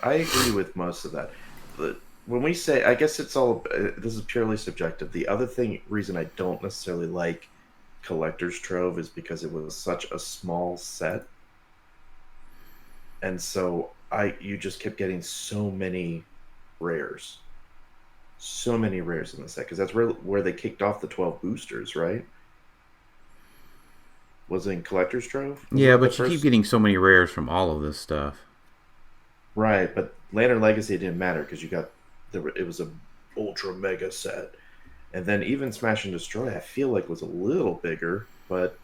I agree with most of that. But when we say, I guess it's all. This is purely subjective. The other reason I don't necessarily like Collector's Trove is because it was such a small set. And so you just kept getting so many rares. so many rares in the set, because that's where they kicked off the 12 boosters, right? Was it in Collector's Trove? Yeah, but you keep getting so many rares from all of this stuff. Right, but Lantern Legacy didn't matter because you got it was a ultra mega set, and then even Smash and Destroy I feel like was a little bigger, but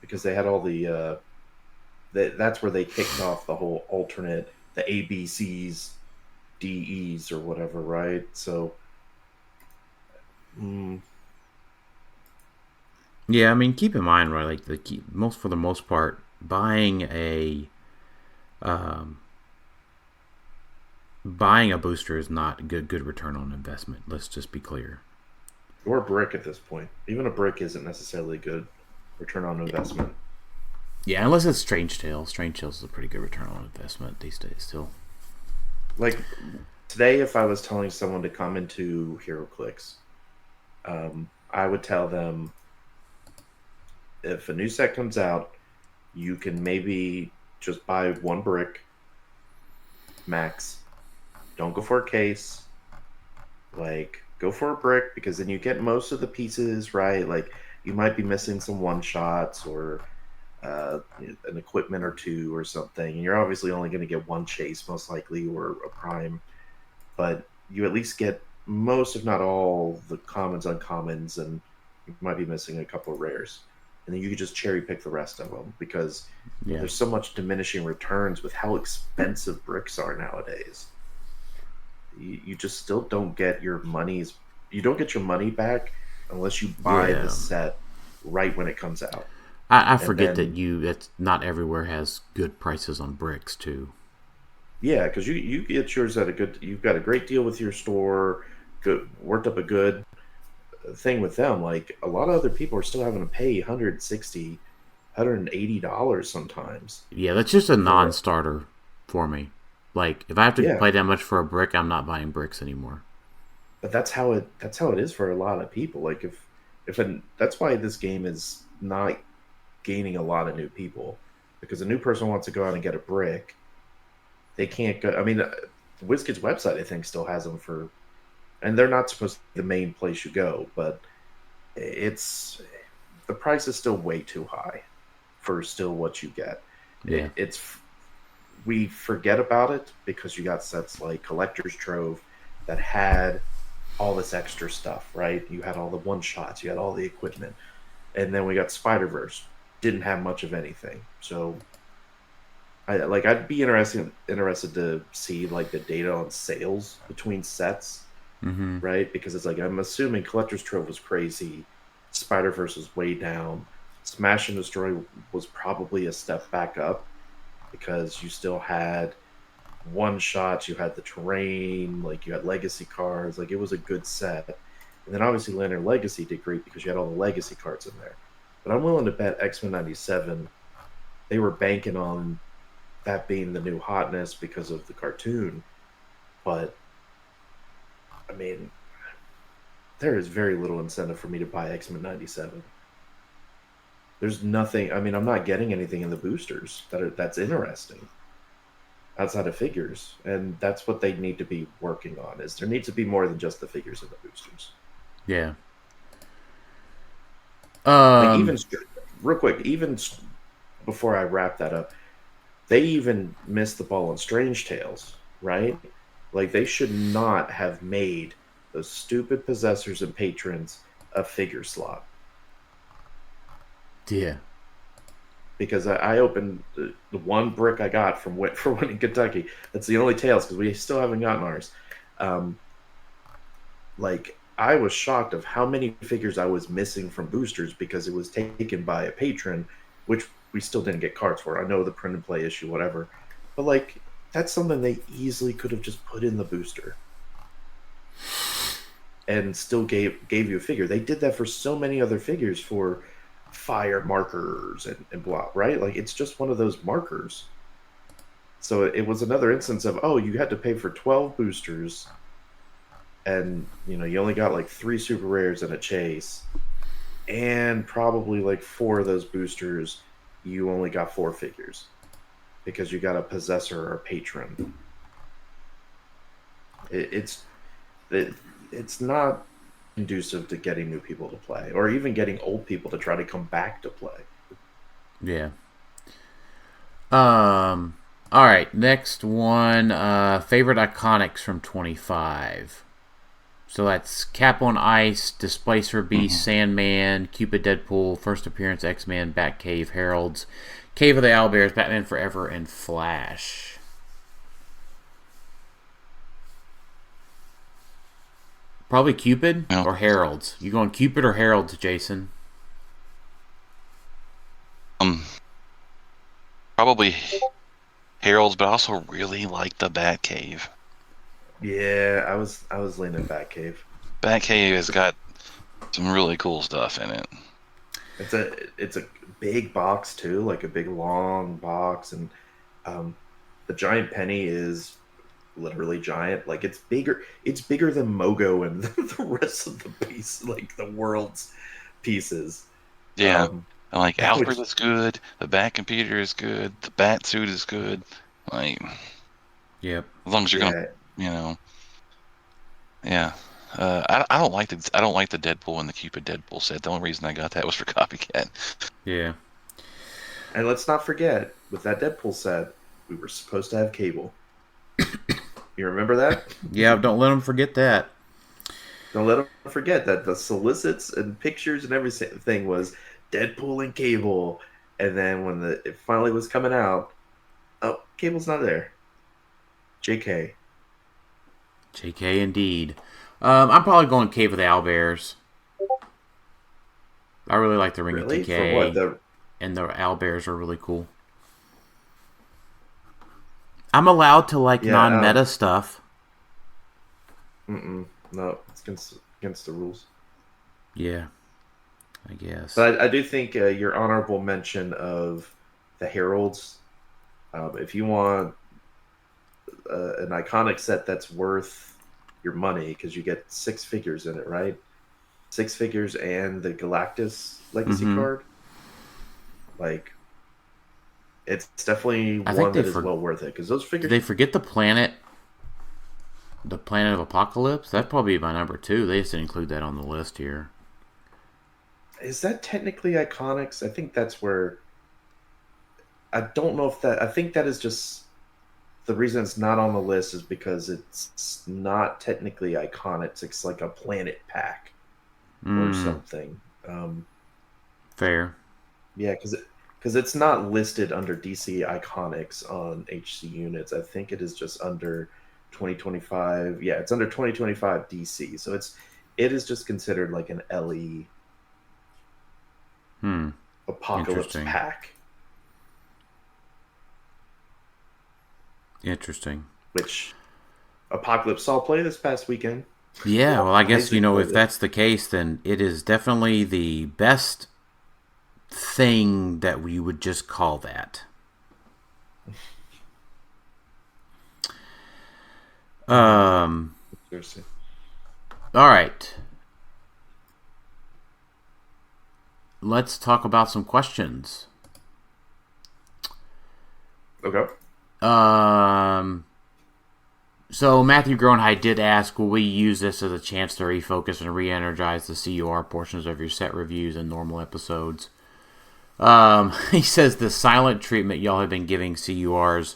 because they had all the that's where they kicked off the whole alternate, the ABCs, DEs or whatever, right? So, yeah, I mean, keep in mind, right? Like for the most part, buying a booster is not good return on investment. Let's just be clear. Or a brick at this point. Even a brick isn't necessarily good return on investment. Yeah, unless it's Strange Tales. Strange Tales is a pretty good return on investment these days still. Like today, if I was telling someone to come into Heroclix, I would tell them, if a new set comes out, you can maybe just buy one brick max. Don't go for a case. Like, go for a brick, because then you get most of the pieces, right? Like, you might be missing some one-shots or an equipment or two or something. And you're obviously only going to get one chase, most likely, or a prime. But you at least get most, if not all, the commons, uncommons, and you might be missing a couple of rares. And then you can just cherry pick the rest of them, because there's so much diminishing returns with how expensive bricks are nowadays. You just still don't get your monies. You don't get your money back unless you buy the set right when it comes out. I forget that not everywhere has good prices on bricks too. Yeah, because you get yours at you've got a great deal with your store, worked up a good thing with them. Like, a lot of other people are still having to pay $160, $180 sometimes. Yeah, that's just a non-starter for me. Like, if I have to pay that much for a brick, I'm not buying bricks anymore. But that's how it is for a lot of people. Like, that's why this game is not gaining a lot of new people, because a new person wants to go out and get a brick. They can't go. I mean, WizKid's website, I think, still has them for, and they're not supposed to be the main place you go, but the price is still way too high for still what you get. Yeah, we forget about it because you got sets like Collector's Trove that had all this extra stuff, right? You had all the one-shots, you had all the equipment. And then we got Spider-Verse. Didn't have much of anything. So I'd be interested to see like the data on sales between sets, right? Because it's like, I'm assuming Collector's Trove was crazy, Spider-Verse was way down, Smash and Destroy was probably a step back up, because you still had one-shots, you had the terrain, like you had legacy cards, like it was a good set. And then obviously Lantern Legacy did great because you had all the legacy cards in there. But I'm willing to bet X-Men 97, they were banking on that being the new hotness because of the cartoon. But, I mean, there is very little incentive for me to buy X-Men 97. There's nothing. I mean, I'm not getting anything in the boosters that's interesting outside of figures, and that's what they need to be working on. Is there needs to be more than just the figures in the boosters. Yeah. Like, even real quick, even before I wrap that up, they even missed the ball on Strange Tales, right? Like, they should not have made those stupid possessors and patrons a figure slot. Yeah. Because I opened the one brick I got for winning Kentucky. That's the only Tales, because we still haven't gotten ours. Like, I was shocked of how many figures I was missing from boosters because it was taken by a patron, which we still didn't get cards for. I know the print and play issue, whatever. But, like, that's something they easily could have just put in the booster and still gave you a figure. They did that for so many other figures for fire markers and blah, right? Like, it's just one of those markers. So it was another instance of, you had to pay for 12 boosters, and you only got like 3 super rares and a chase, and probably like 4 of those boosters you only got 4 figures because you got a possessor or a patron. It's it's not conducive to getting new people to play, or even getting old people to try to come back to play. Yeah. All right, next one. Favorite iconics from 25. So that's Cap on Ice, Displacer Beast, Sandman, Cupid Deadpool, First Appearance X-Man, Batcave, Heralds, Cave of the Owlbears, Batman Forever, and Flash. Probably Cupid or Heralds. You going Cupid or Heralds, Jason? Probably Heralds, but I also really like the Batcave. Yeah, I was leaning Batcave. Batcave has got some really cool stuff in it. It's a big box too, like a big long box, and the giant penny is literally giant. Like it's bigger than Mogo and the rest of the piece, like the world's pieces. Yeah. Like Alfred is good, the Bat computer is good, the Bat suit is good. Like, yep. As long as you're gonna, yeah. I don't like the Deadpool and the Cupid Deadpool set. The only reason I got that was for Copycat. Yeah. And let's not forget, with that Deadpool set, we were supposed to have Cable. You remember that? Yeah, don't let them forget that. Don't let them forget that the solicits and pictures and everything was Deadpool and Cable. And then when it finally was coming out, oh, Cable's not there. JK. JK indeed. I'm probably going Cave of the Owlbears. I really like the Ring of TK. For what? And the Owlbears are really cool. I'm allowed to like non-meta stuff. No, it's against the rules. Yeah, I guess. But I do think your honorable mention of the Heralds, if you want an iconic set that's worth your money, because you get 6 figures in it, right? 6 figures and the Galactus Legacy card. Like, it's definitely one that is well worth it, because those figures. Did they forget the planet of Apocalypse? That'd probably be my number 2. They just didn't include that on the list here. Is that technically Iconics? I think that's where. I don't know if that. I think that is just. The reason it's not on the list is because it's not technically Iconics. It's like a Planet Pack or something. Fair. Yeah, because it's not listed under DC Iconics on HC Units. I think it is just under 2025. Yeah, it's under 2025 DC. So it is just considered like an LE Apocalypse Pack. Interesting. Which Apocalypse saw play this past weekend. Yeah, well, I guess, if that's the case, then it is definitely the best thing that we would just call that. All right. Let's talk about some questions. Okay. So Matthew Groenhide did ask, will we use this as a chance to refocus and re-energize the CUR portions of your set reviews and normal episodes? He says the silent treatment y'all have been giving CURs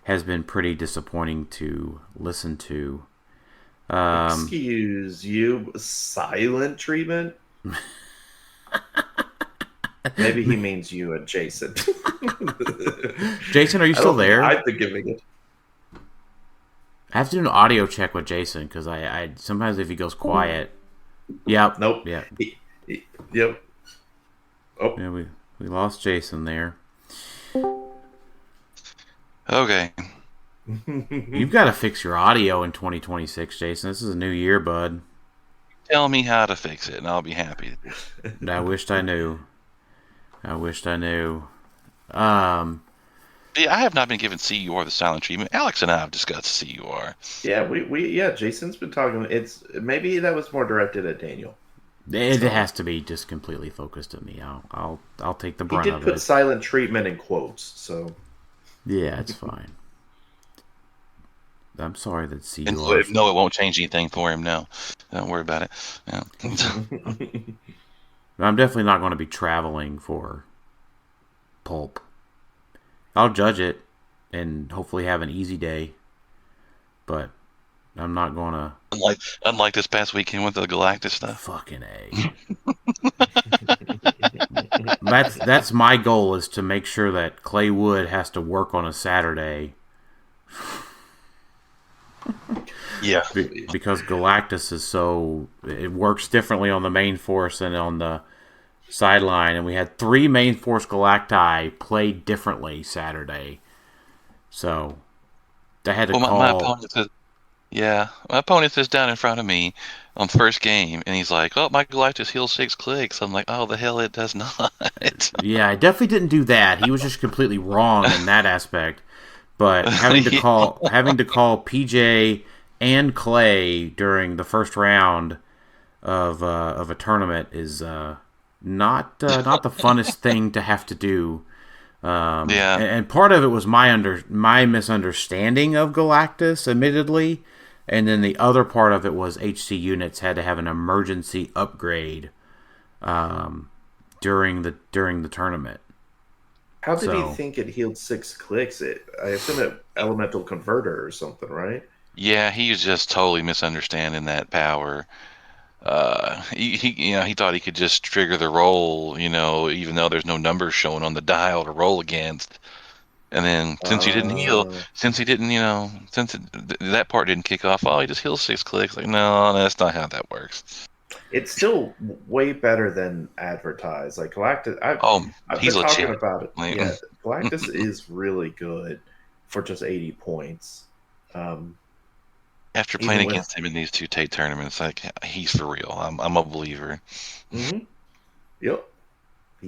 has been pretty disappointing to listen to. Excuse you, silent treatment? Maybe he means you and Jason. Jason, are you still there? I've been giving it. I have to do an audio check with Jason because I sometimes if he goes quiet. Yep. Nope. Yeah. Yep. Oh. Yeah, we lost Jason there. Okay. You've got to fix your audio in 2026, Jason. This is a new year, bud. Tell me how to fix it, and I'll be happy. I wished I knew. Yeah, I have not been given CUR the silent treatment. Alex and I have discussed CUR. Yeah, Jason's been talking. It's maybe that was more directed at Daniel. It has to be just completely focused at me. I'll take the brunt of it. He did put silent treatment in quotes, so yeah, it's fine. I'm sorry that And CUR. no, it won't change anything for him. No, don't worry about it. Yeah. I'm definitely not going to be traveling for pulp. I'll judge it and hopefully have an easy day, but I'm not going to. Unlike this past weekend with the Galactus stuff. Fucking A. That's my goal, is to make sure that Clay Wood has to work on a Saturday. Yeah. Because Galactus is it works differently on the main force than on the sideline, and we had 3 main force Galacti play differently Saturday. So I had to call. My opponent is down in front of me on the first game, and he's like, "Oh, my Galactus heals 6 clicks." I'm like, "Oh, the hell, it does not." Yeah, I definitely didn't do that. He was just completely wrong in that aspect. But having to call PJ and Clay during the first round of a tournament is not the funnest thing to have to do. Yeah. And part of it was my misunderstanding of Galactus, admittedly, and then the other part of it was HC units had to have an emergency upgrade during the tournament. How did he think it healed 6 clicks? I assume it elemental converter or something, right? Yeah, he was just totally misunderstanding that power. He thought he could just trigger the roll, even though there's no numbers showing on the dial to roll against. And then since he didn't heal, since that part didn't kick off, he just heals 6 clicks. Like, no, that's not how that works. It's still way better than advertised. Like Galactus, I've he's been legit. talking about it. Yeah, Galactus is really good for just 80 points. After playing against him in these 2 Tate tournaments, like, he's for real. I'm a believer. Mm-hmm. Yep.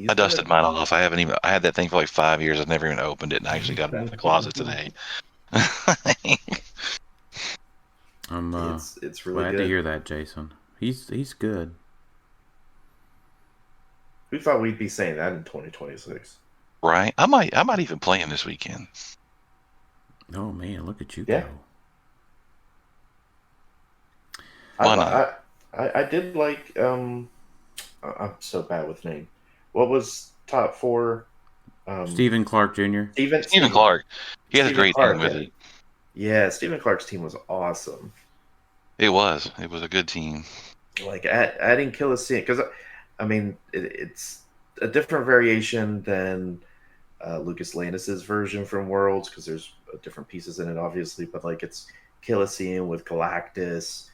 I dusted mine off. I had that thing for like 5 years. I've never even opened it, and I actually got it out of the closet today. I'm it's really glad good to hear that, Jason. He's good. We thought we'd be saying that in 2026. Right? I might even play him this weekend. Oh man, look at you Yeah. go. Why not? I did like I'm so bad with name. What was top 4? Stephen Clark Jr. Stephen Clark. He had a great team with it. Yeah, Stephen Clark's team was awesome. It was a good team. Like adding Killicene, because I mean it's a different variation than Lucas Landis's version from Worlds, because there's different pieces in it, obviously. But like it's Killicene with Galactus,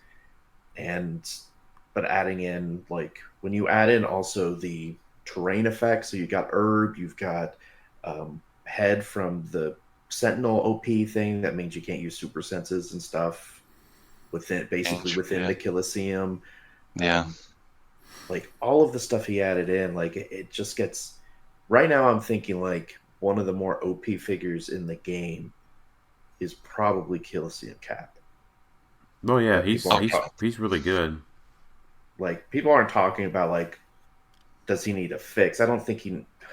but adding in, like, when you add in also the terrain effects, so you got Herb, you've got Head from the Sentinel OP thing, that means you can't use super senses and stuff within the Killicene. Yeah. Like all of the stuff he added in, like it just gets. Right now, I'm thinking like one of the more OP figures in the game is probably Killicene Cap. Oh yeah, he's really good. Like, people aren't talking about, like, does he need a fix? I don't think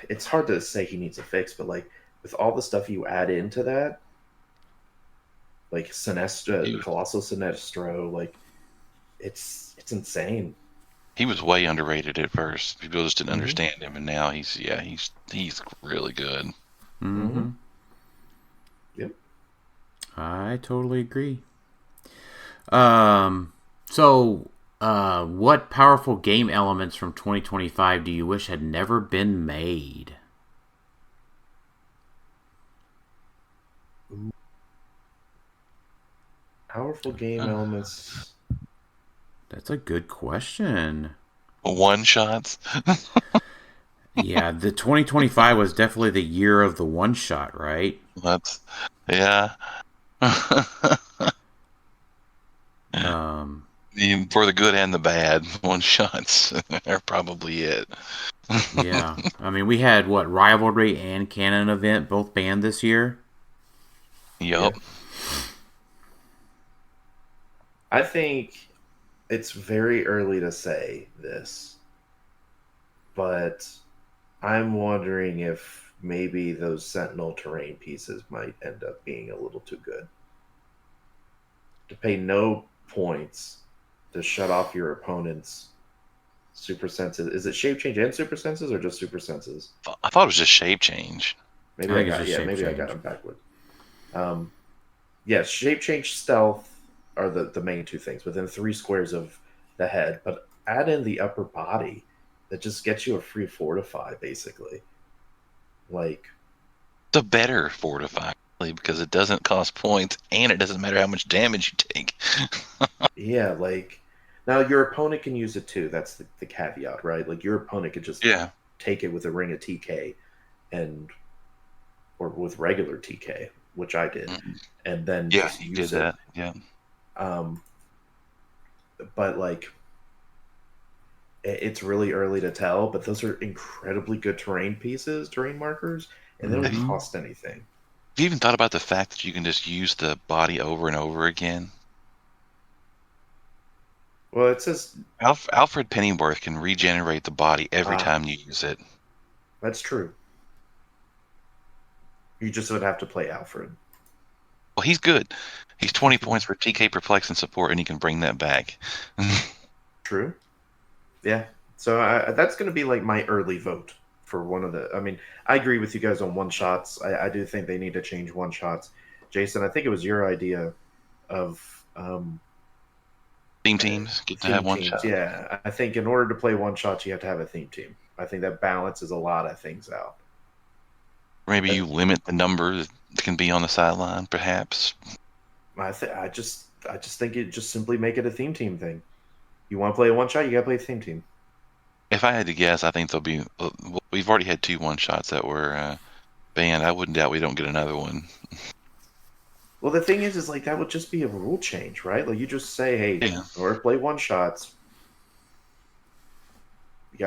it's hard to say he needs a fix, but like with all the stuff you add into that, like Sinestro, Colossal Sinestro, like it's insane. He was way underrated at first. People just didn't understand him, and now he's really good. Mm-hmm. Yep. I totally agree. So what powerful game elements from 2025 do you wish had never been made? Powerful game elements. That's a good question. One shots. Yeah, the 2025 was definitely the year of the one shot, right? Yeah. For the good and the bad, one shots are probably it. Yeah, I mean, we had Rivalry and Canon Event both banned this year. Yup. Yeah. I think it's very early to say this, but I'm wondering if maybe those Sentinel terrain pieces might end up being a little too good. to pay no points to shut off your opponent's super senses. Is it shape change and super senses, or just super senses? I thought it was just shape change. Maybe I I think it's got just shape maybe I got change. them backward. Yeah, shape change, stealth are the main two things within 3 squares of the head, but add in the upper body that just gets you a free fortify, basically. Like, It's a better fortify because it doesn't cost points and it doesn't matter how much damage you take. yeah, like now your opponent can use it too. That's the caveat, right? Like your opponent could just Yeah. take it with a ring of TK or with regular TK, which I did, and then Yeah, just you use did it. that. Yeah. But like it's really early to tell, but those are incredibly good terrain markers, and they don't Mhm. cost anything. Have you even thought about the fact that you can just use the body over and over again? Well, it says Alfred Pennyworth can regenerate the body every time you use it. That's true. You just would have to play Alfred. Well, he's good. He's 20 points for TK Perplex and support, and he can bring that back. True. Yeah. So that's going to be like my early vote for one of the. I mean, I agree with you guys on one shots. I do think they need to change one shots. Jason, I think it was your idea of Theme teams get to theme have one teams. shot. Yeah, I think in order to play one shots, you have to have a theme team. I think that balances a lot of things out. Maybe you limit the number that can be on the sideline, perhaps. I just think it just simply make it a theme team thing. You want to play a one shot, you got to play a theme team. If I had to guess, I think there'll be. We've already had 2 one-shots that were banned. I wouldn't doubt we don't get another one. Well, the thing is like that would just be a rule change, right? Like you just say, hey, in order to play one shots, it's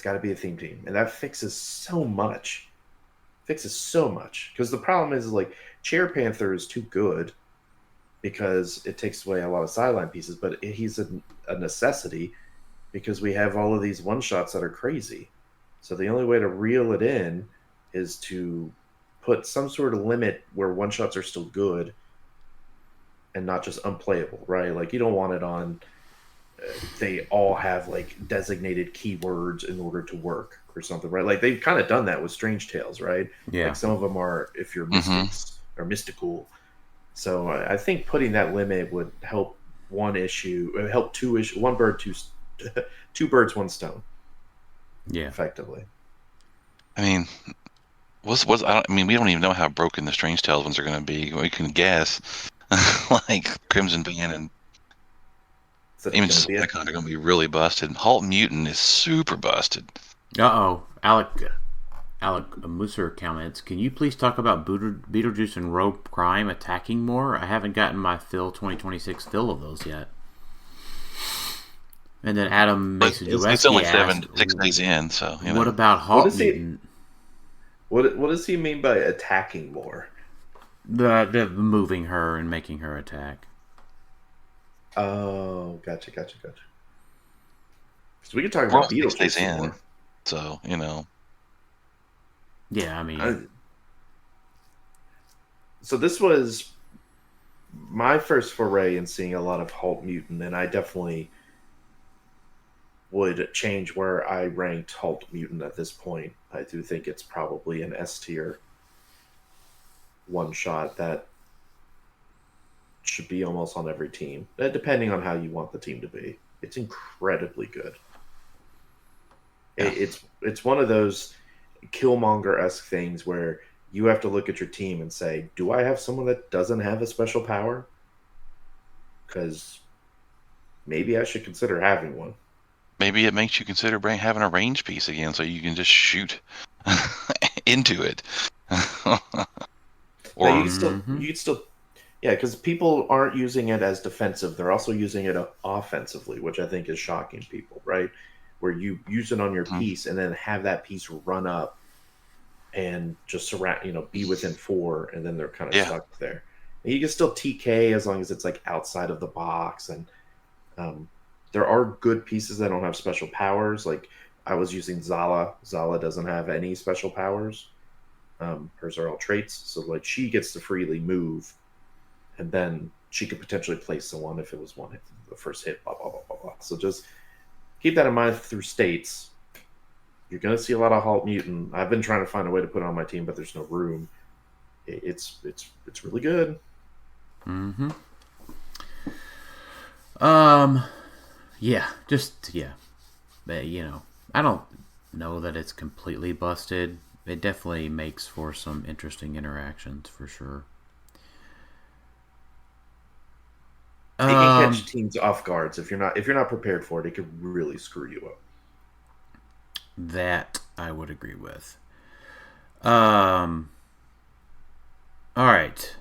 got to be a theme team, and that fixes so much. Because the problem is like Chair Panther is too good because it takes away a lot of sideline pieces, but he's a necessity because we have all of these one shots that are crazy. So the only way to reel it in is to put some sort of limit where one shots are still good and not just unplayable, right? Like you don't want it on. They all have like designated keywords in order to work or something, right? Like they've kind of done that with Strange Tales, right? Yeah. Like some of them are if you're mystics or mystical. So I think putting that limit would help one bird, two birds, one stone. Yeah. Effectively. I mean, we don't even know how broken the Strange Tales ones are going to be. We can guess, like Crimson Band and even Psychon are going to be really busted. Halt Mutant is super busted. Alec Musser comments, can you please talk about Beetlejuice and Rope Crime attacking more? I haven't gotten my 2026 fill of those yet. And then Adam Mason-Joweski It's only asked, 6 days in, so you know. What about Halt Mutant? What does he mean by attacking more? The moving her and making her attack. Oh, gotcha. So we can talk about Beetlejuice more. So, you know. Yeah, I mean... So this was my first foray in seeing a lot of Halt Mutant, and I definitely would change where I ranked Halt Mutant at this point. I do think it's probably an S tier one shot that should be almost on every team, depending on how you want the team to be. It's incredibly good. Yeah. It's one of those Killmonger-esque things where you have to look at your team and say, do I have someone that doesn't have a special power? Because maybe I should consider having one. Maybe it makes you consider having a range piece again so you can just shoot into it. Or you'd still yeah, because people aren't using it as defensive. They're also using it offensively, which I think is shocking people, right? Where you use it on your piece and then have that piece run up and just surround, be within 4, and then they're kind of stuck there. And you can still TK as long as it's like outside of the box. And there are good pieces that don't have special powers. Like I was using Zala. Zala doesn't have any special powers. Hers are all traits. So like she gets to freely move, and then she could potentially place someone if it was one hit, the first hit, blah, blah, blah, blah, blah. So just keep that in mind through states. You're going to see a lot of Halt Mutant. I've been trying to find a way to put it on my team, but there's no room. It's really good. Mm-hmm. But, I don't know that it's completely busted. It definitely makes for some interesting interactions for sure. It can catch teams off guards if you're not prepared for it. It could really screw you up. That I would agree with. All right.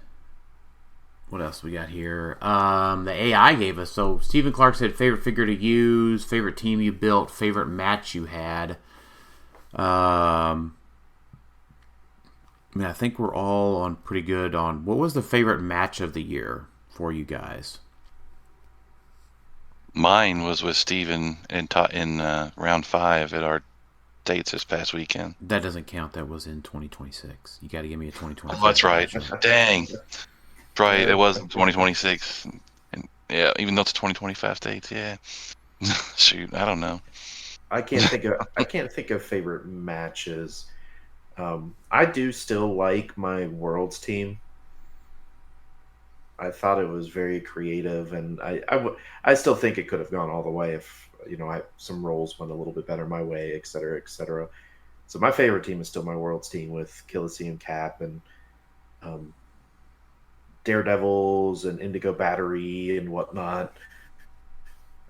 What else we got here? The AI gave us. So Stephen Clark said favorite figure to use, favorite team you built, favorite match you had. I think we're all on pretty good on what was the favorite match of the year for you guys. Mine was with Steven in round 5 at our dates this past weekend. That doesn't count. That was in 2026. You got to give me a 2026. Oh, that's right. Dang. That's right. It was 2026. And yeah, even though it's 2025 dates, yeah. Shoot, I don't know. I can't think of favorite matches. I do still like my Worlds team. I thought it was very creative, and I still think it could have gone all the way if some rolls went a little bit better my way, et cetera, et cetera. So my favorite team is still my Worlds team with Killiseum Cap and Daredevils and Indigo Battery and whatnot.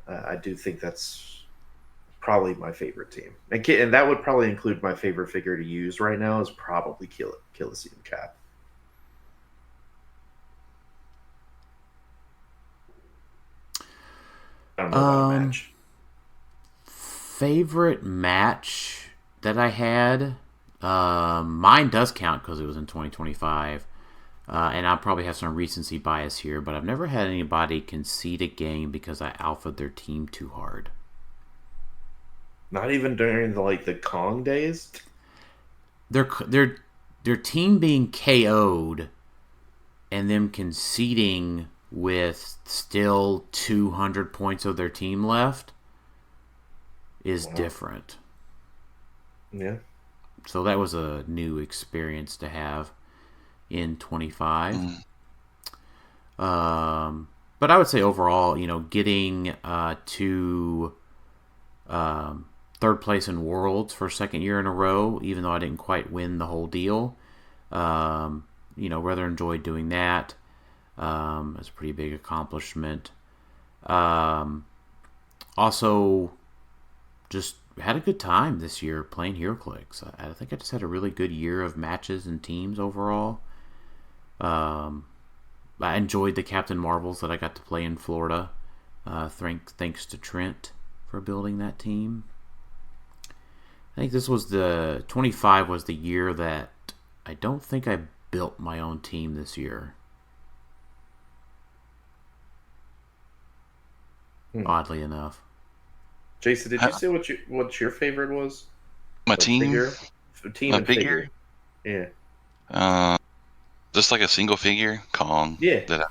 I do think that's probably my favorite team, and that would probably include my favorite figure to use right now is probably Killiseum Cap. I don't know about a match. Favorite match that I had, mine does count because it was in 2025, and I'll probably have some recency bias here, but I've never had anybody concede a game because I alphaed their team too hard. Not even during the Kong days? Their team being KO'd and them conceding with still 200 points of their team left is different. Yeah. So that was a new experience to have in 25. But I would say overall, getting to third place in Worlds for second year in a row, even though I didn't quite win the whole deal, rather enjoyed doing that. It's a pretty big accomplishment. Also, just had a good time this year playing Heroclix. I think I just had a really good year of matches and teams overall. I enjoyed the Captain Marvels that I got to play in Florida. Thanks to Trent for building that team. I think this was 25 was the year that I don't think I built my own team this year. Oddly enough. Jason, did you say what your favorite was? My team? Figure? Team my and figure? Yeah. Just like a single figure Kong. Yeah.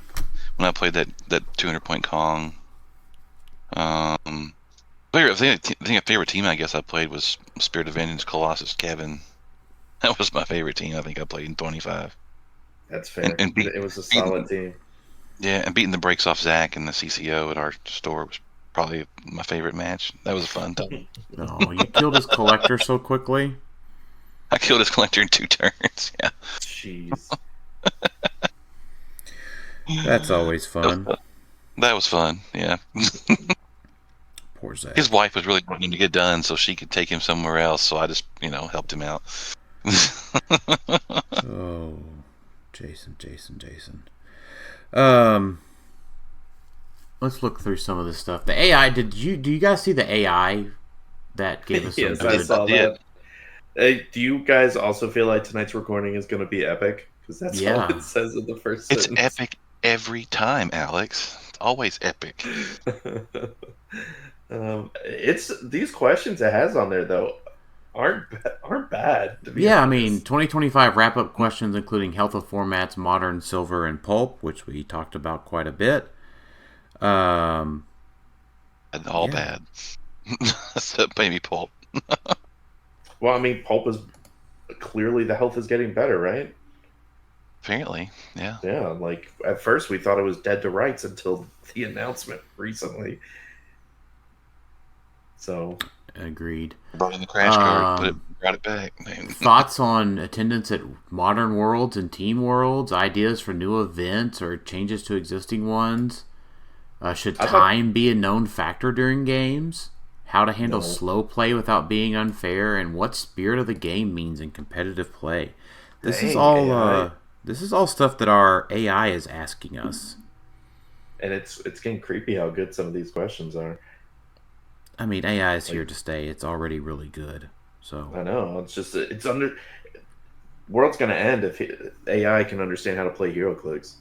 When I played that 200-point Kong. I think a favorite team I guess I played was Spirit of Vengeance Colossus Kevin. That was my favorite team I think I played in 25. That's fair. It was a solid team. Yeah, and beating the brakes off Zach and the CCO at our store was probably my favorite match. That was a fun time. Oh, you killed his collector so quickly? I killed his collector in 2 turns, yeah. Jeez. That's always fun. That was fun, yeah. Poor Zach. His wife was really wanting him to get done so she could take him somewhere else, so I just, helped him out. Oh, Jason. Let's look through some of this stuff. The AI, do you guys see the AI that gave us yes, some I good... saw that. Do you guys also feel like tonight's recording is going to be epic? Because that's all it says in the first sentence. It's epic every time, Alex. It's always epic. It's these questions it has on there, though. aren't bad. To be Yeah, I honest. mean, 2025 wrap-up questions including health of formats, modern, silver, and pulp, which we talked about quite a bit. And all Yeah. bad. Except maybe pulp. Well, I mean, pulp is clearly the health is getting better, right? Apparently, yeah. Yeah, like at first we thought it was dead to rights until the announcement recently. So Agreed. Brought in the crash card, brought it back. Thoughts on attendance at modern worlds and team worlds? Ideas for new events or changes to existing ones? Should time be a known factor during games? How to handle slow play without being unfair, and what spirit of the game means in competitive play. This is all stuff that our AI is asking us. And it's getting creepy how good some of these questions are. I mean, AI is here to stay. It's already really good. So I know world's going to end if AI can understand how to play HyperClix,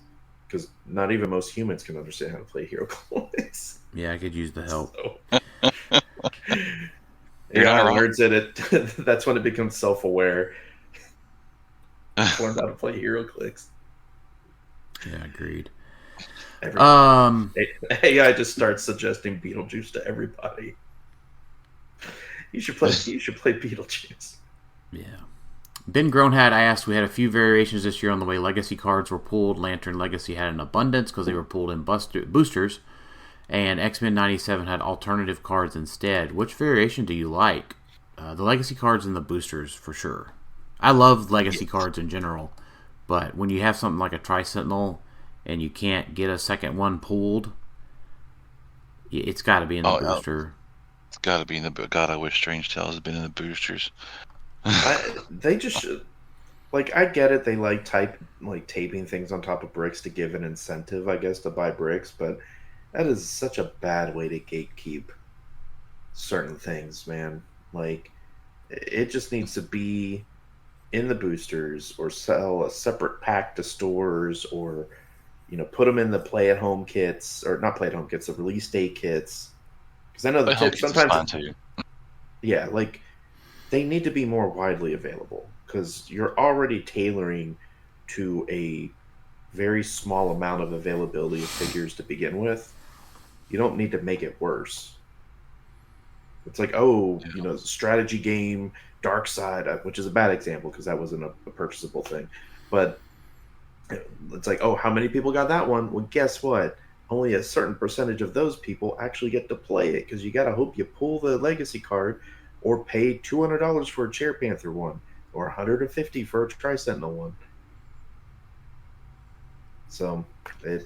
because not even most humans can understand how to play HyperClix. Yeah, I could use the help. AI learns it. That's when it becomes self-aware. Learn how to play HyperClix. Yeah, agreed. AI just starts suggesting Beetlejuice to everybody. You should play Beetlejuice. Yeah. Ben Groenhat, I asked, we had a few variations this year on the way Legacy cards were pulled. Lantern Legacy had an abundance because they were pulled in boosters. And X-Men 97 had alternative cards instead. Which variation do you like? The Legacy cards and the boosters, for sure. I love Legacy cards in general. But when you have something like a Tri-Sentinel and you can't get a second one pulled, it's got to be in the booster. It's got to be in the... God, I wish Strange Tales had been in the boosters. They just should. Like, I get it. They like taping things on top of bricks to give an incentive, I guess, to buy bricks. But that is such a bad way to gatekeep certain things, man. Like, it just needs to be in the boosters, or sell a separate pack to stores, or put them in the play-at-home kits, or not play-at-home kits, the release day kits. Because I know the kits sometimes. Too. Yeah, like, they need to be more widely available, because you're already tailoring to a very small amount of availability of figures to begin with. You don't need to make it worse. It's like, strategy game, Dark Side, which is a bad example because that wasn't a purchasable thing. But it's like, how many people got that one? Well, guess what? Only a certain percentage of those people actually get to play it, because you got to hope you pull the Legacy card or pay $200 for a Chair Panther one, or $150 for a Tri-Sentinel one. So they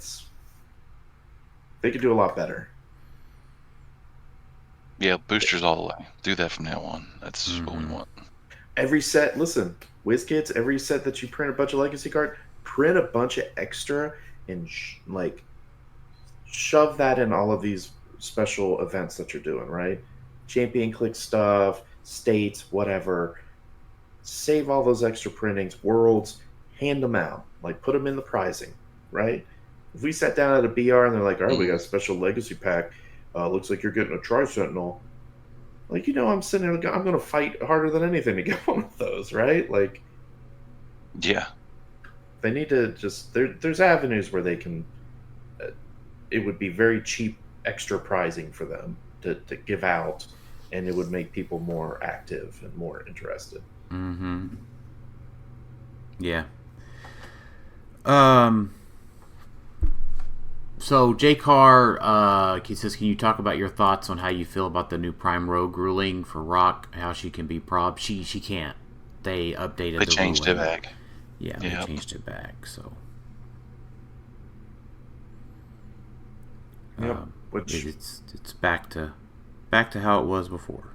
could do a lot better. Yeah, boosters all the way. Do that from now on. That's what we want. Every set, listen, WizKids, every set that you print a bunch of Legacy card, print a bunch of extra and shove that in all of these special events that you're doing, right? Champion Click stuff, states, whatever. Save all those extra printings, worlds, hand them out. Like, put them in the prizing, right? If we sat down at a BR and they're like, all right, we got a special Legacy pack. Looks like you're getting a Tri-Sentinel. Like, I'm sitting there, I'm going to fight harder than anything to get one of those, right? Like, yeah. They need to just, there's avenues where they can, it would be very cheap extra prizing for them to give out, and it would make people more active and more interested. Mm-hmm. Yeah. So J Carr, he says, can you talk about your thoughts on how you feel about the new Prime Rogue ruling for Rock? How she can be prob? She can't. They updated. They changed it back. Yeah, they changed it back. So. Which it's back to how it was before.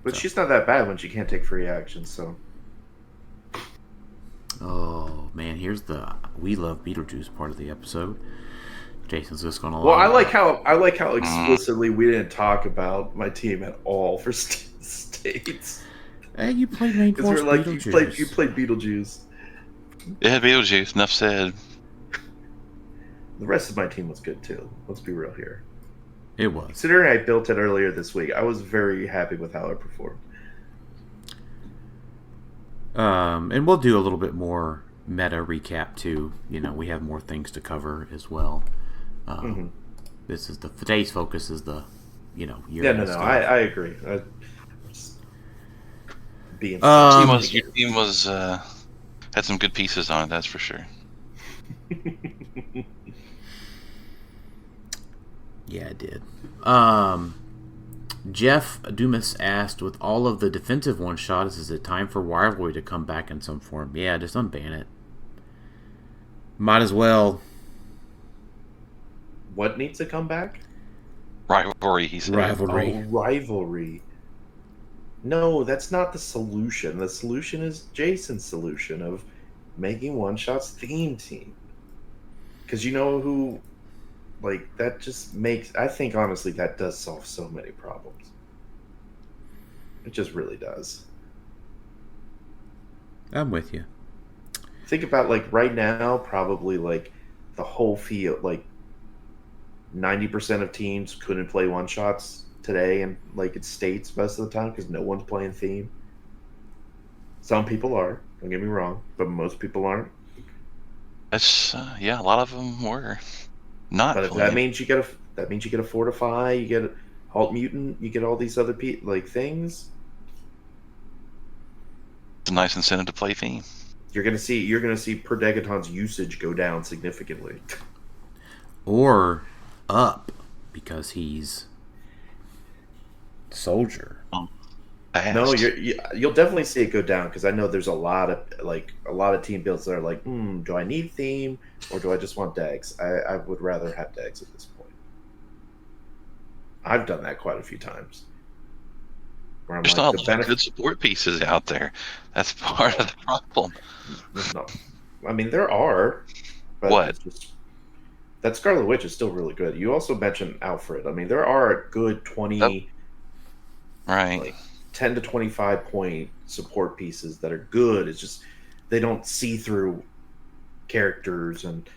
But she's not that bad when she can't take free action. So. Oh man, here's the "We Love Beetlejuice" part of the episode. Jason's just going to. Well, I like how explicitly we didn't talk about my team at all for states. Hey, you played main course. We're like, you played Beetlejuice. Yeah, Beetlejuice. Enough said. The rest of my team was good too. Let's be real here. It was. Considering I built it earlier this week, I was very happy with how it performed. And we'll do a little bit more meta recap too. We have more things to cover as well. This is today's focus is the, year. Yeah, no, I agree. Your team was had some good pieces on it, that's for sure. Yeah, it did. Jeff Dumas asked, with all of the defensive one-shots, is it time for Rivalry to come back in some form? Yeah, just unban it. Might as well. What needs to come back? Rivalry, he said. Rivalry. Oh, Rivalry. No, that's not the solution. The solution is Jason's solution of making one-shots theme team. Because you know who... that just makes... I think, honestly, that does solve so many problems. It just really does. I'm with you. Think about, right now, probably, the whole field, 90% of teams couldn't play one-shots today, and, it states most of the time, because no one's playing theme. Some people are, don't get me wrong, but most people aren't. That's, a lot of them were. Not but if that means you get a fortify, you get a halt mutant, you get all these other things. It's a nice incentive to play theme. You're gonna see per Degaton's usage go down significantly, or up because he's soldier. No, you'll definitely see it go down because I know there's a lot of team builds that are like, do I need theme or do I just want Degs? I would rather have Degs at this point. I've done that quite a few times. There's not a lot of good support pieces out there. That's part of the problem. There are. But what? That Scarlet Witch is still really good. You also mentioned Alfred. There are a good 20... Right. 10 to 25 point support pieces that are good. It's just they don't see through characters and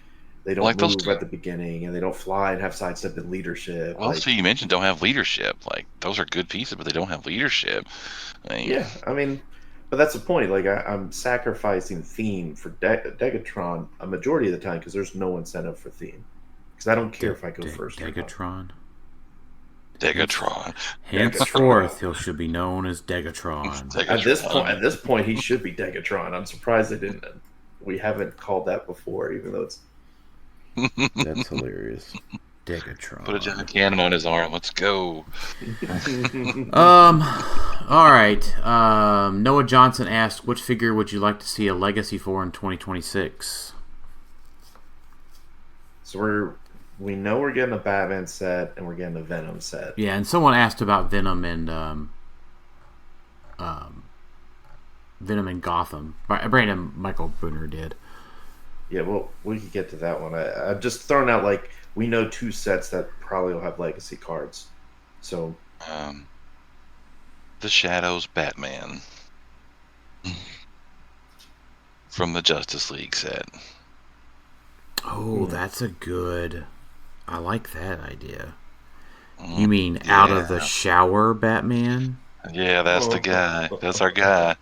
they don't move at the beginning and they don't fly and have sidestep and leadership. Well, so you mentioned don't have leadership. Those are good pieces, but they don't have leadership. But that's the point. I'm sacrificing theme for Degatron a majority of the time because there's no incentive for theme. Because I don't care if I go first. Degatron. Degatron. Henceforth, he should be known as Degatron. At this point, he should be Degatron. I'm surprised we haven't called that before, even though it's. That's hilarious. Degatron. Put a giant cannon on his arm. Let's go. All right. Noah Johnson asked, which figure would you like to see a legacy for in 2026? So we know we're getting a Batman set and we're getting a Venom set. Yeah, and someone asked about Venom and Gotham. Brandon Michael Brunner did. Yeah, well, we could get to that one. I've just thrown out we know two sets that probably will have legacy cards. So, the Shadows Batman from the Justice League set. Oh, that's a good. I like that idea. You mean out of the shower Batman? Yeah, that's the guy. That's our guy.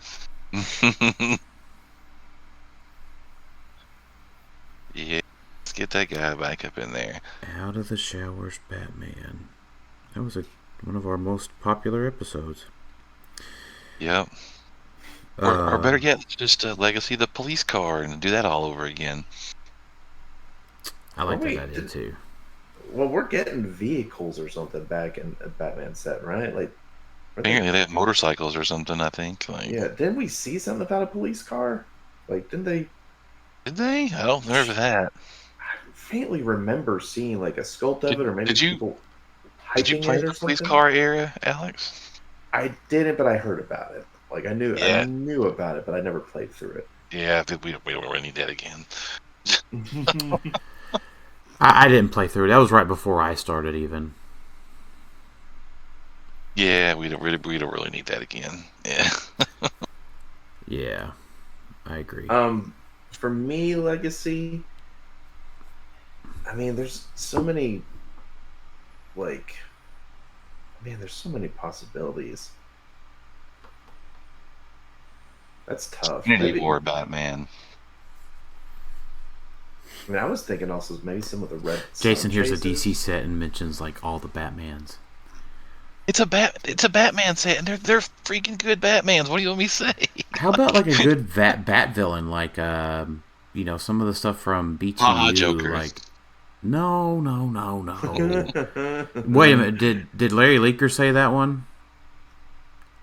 Yeah, let's get that guy back up in there. Out of the showers Batman. That was one of our most popular episodes. Yep. Or better yet, let's just legacy the police car and do that all over again. I like that idea too. Well, we're getting vehicles or something back in a Batman set, right? Apparently they have motorcycles or something, I think. Yeah, didn't we see something about a police car? Didn't they? Did they? I don't remember that. I faintly remember seeing a sculpt of it, or maybe people hyping did you play the police car era, Alex? I didn't, but I heard about it. I knew about it, but I never played through it. Yeah, we don't really need that again. I didn't play through it. That was right before I started, even. Yeah, we don't really need that again. Yeah. Yeah, I agree. For me, legacy. There's so many Man, there's so many possibilities. That's tough. Infinity War Batman. I mean, I was thinking also maybe some of the red. Jason hears a chases. DC set and mentions like all the Batmans. It's a Batman set, and they're freaking good Batmans. What do you want me to say? How about like a good bat villain, like some of the stuff from BTU, Joker. like no. Wait a minute, did Larry Leaker say that one?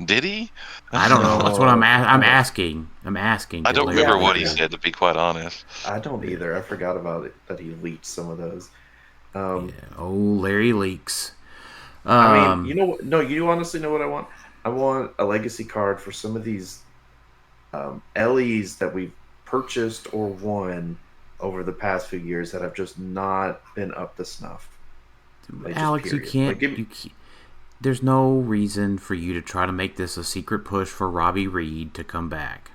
Did he? I don't know. That's what I'm asking. I don't remember what he said, to be quite honest. I don't either. I forgot about it that he leaked some of those. Oh, Larry Leaks. I mean, you know what? No, you honestly know what I want? I want a legacy card for some of these LEs that we've purchased or won over the past few years that have just not been up to snuff. Like, Alex, you can't. There's no reason for you to try to make this a secret push for Robbie Reed to come back.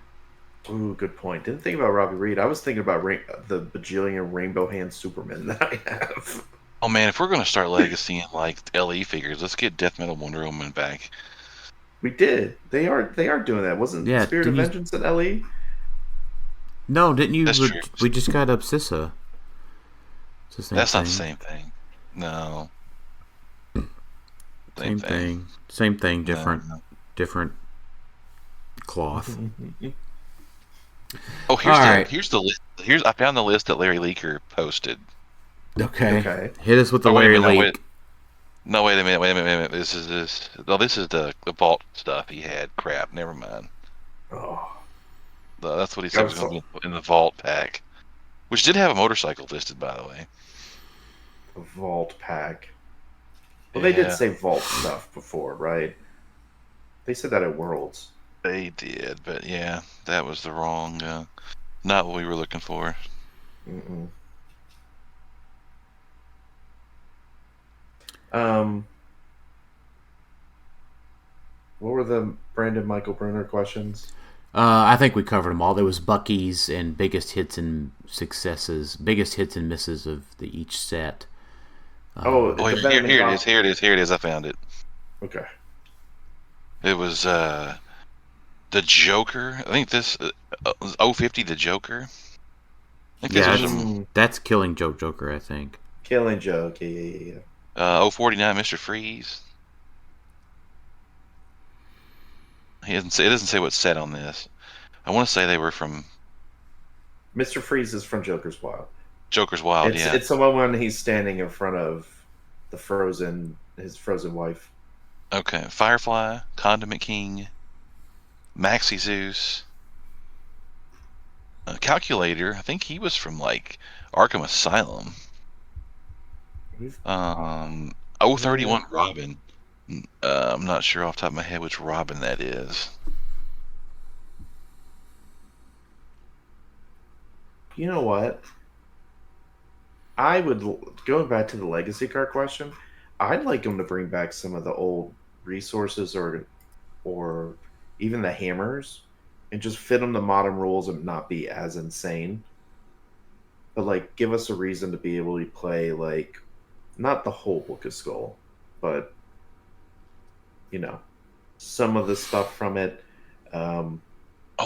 Ooh, good point. Didn't think about Robbie Reed. I was thinking about the bajillion Rainbow Hand Superman that I have. Oh man, if we're gonna start legacying like LE figures, let's get Death Metal Wonder Woman back. We did. They are doing that. Wasn't Spirit of Vengeance at LE? No, didn't you? That's true. We just got Abscissa. That's not the same thing. No. Same thing. Different cloth. Oh, here's the list. I found the list that Larry Leaker posted. Okay. Hit us with the Larry Leak. No, wait a minute. This is the vault stuff he had. Crap, never mind. Oh. That's what he said was going to be in the vault pack. Which did have a motorcycle listed, by the way. The vault pack. Well, they did say vault stuff before, right? They said that at Worlds. They did, but yeah, that was the wrong, not what we were looking for. Mm-mm. What were the Brandon Michael Brunner questions? I think we covered them all. There was Bucky's and biggest hits and misses of each set. Here it is. I found it. Okay. It was the Joker. I think this 050 the Joker. I think that's Killing Joke Joker, I think. Killing Joke, yeah. 049 Mr. Freeze. It doesn't say what set on this. I want to say they were from Mr. Freeze is from Joker's Wild. Joker's Wild, yeah. It's the one when he's standing in front of his frozen wife. Okay. Firefly, Condiment King, Maxi Zeus, Calculator. I think he was from like Arkham Asylum. 031 Robin. I'm not sure off the top of my head which Robin that is. You know what? I would, going back to the legacy card question, I'd like them to bring back some of the old resources or even the hammers and just fit them to modern rules and not be as insane. But like, give us a reason to be able to play like, not the whole Book of Skull, but some of the stuff from it. Oh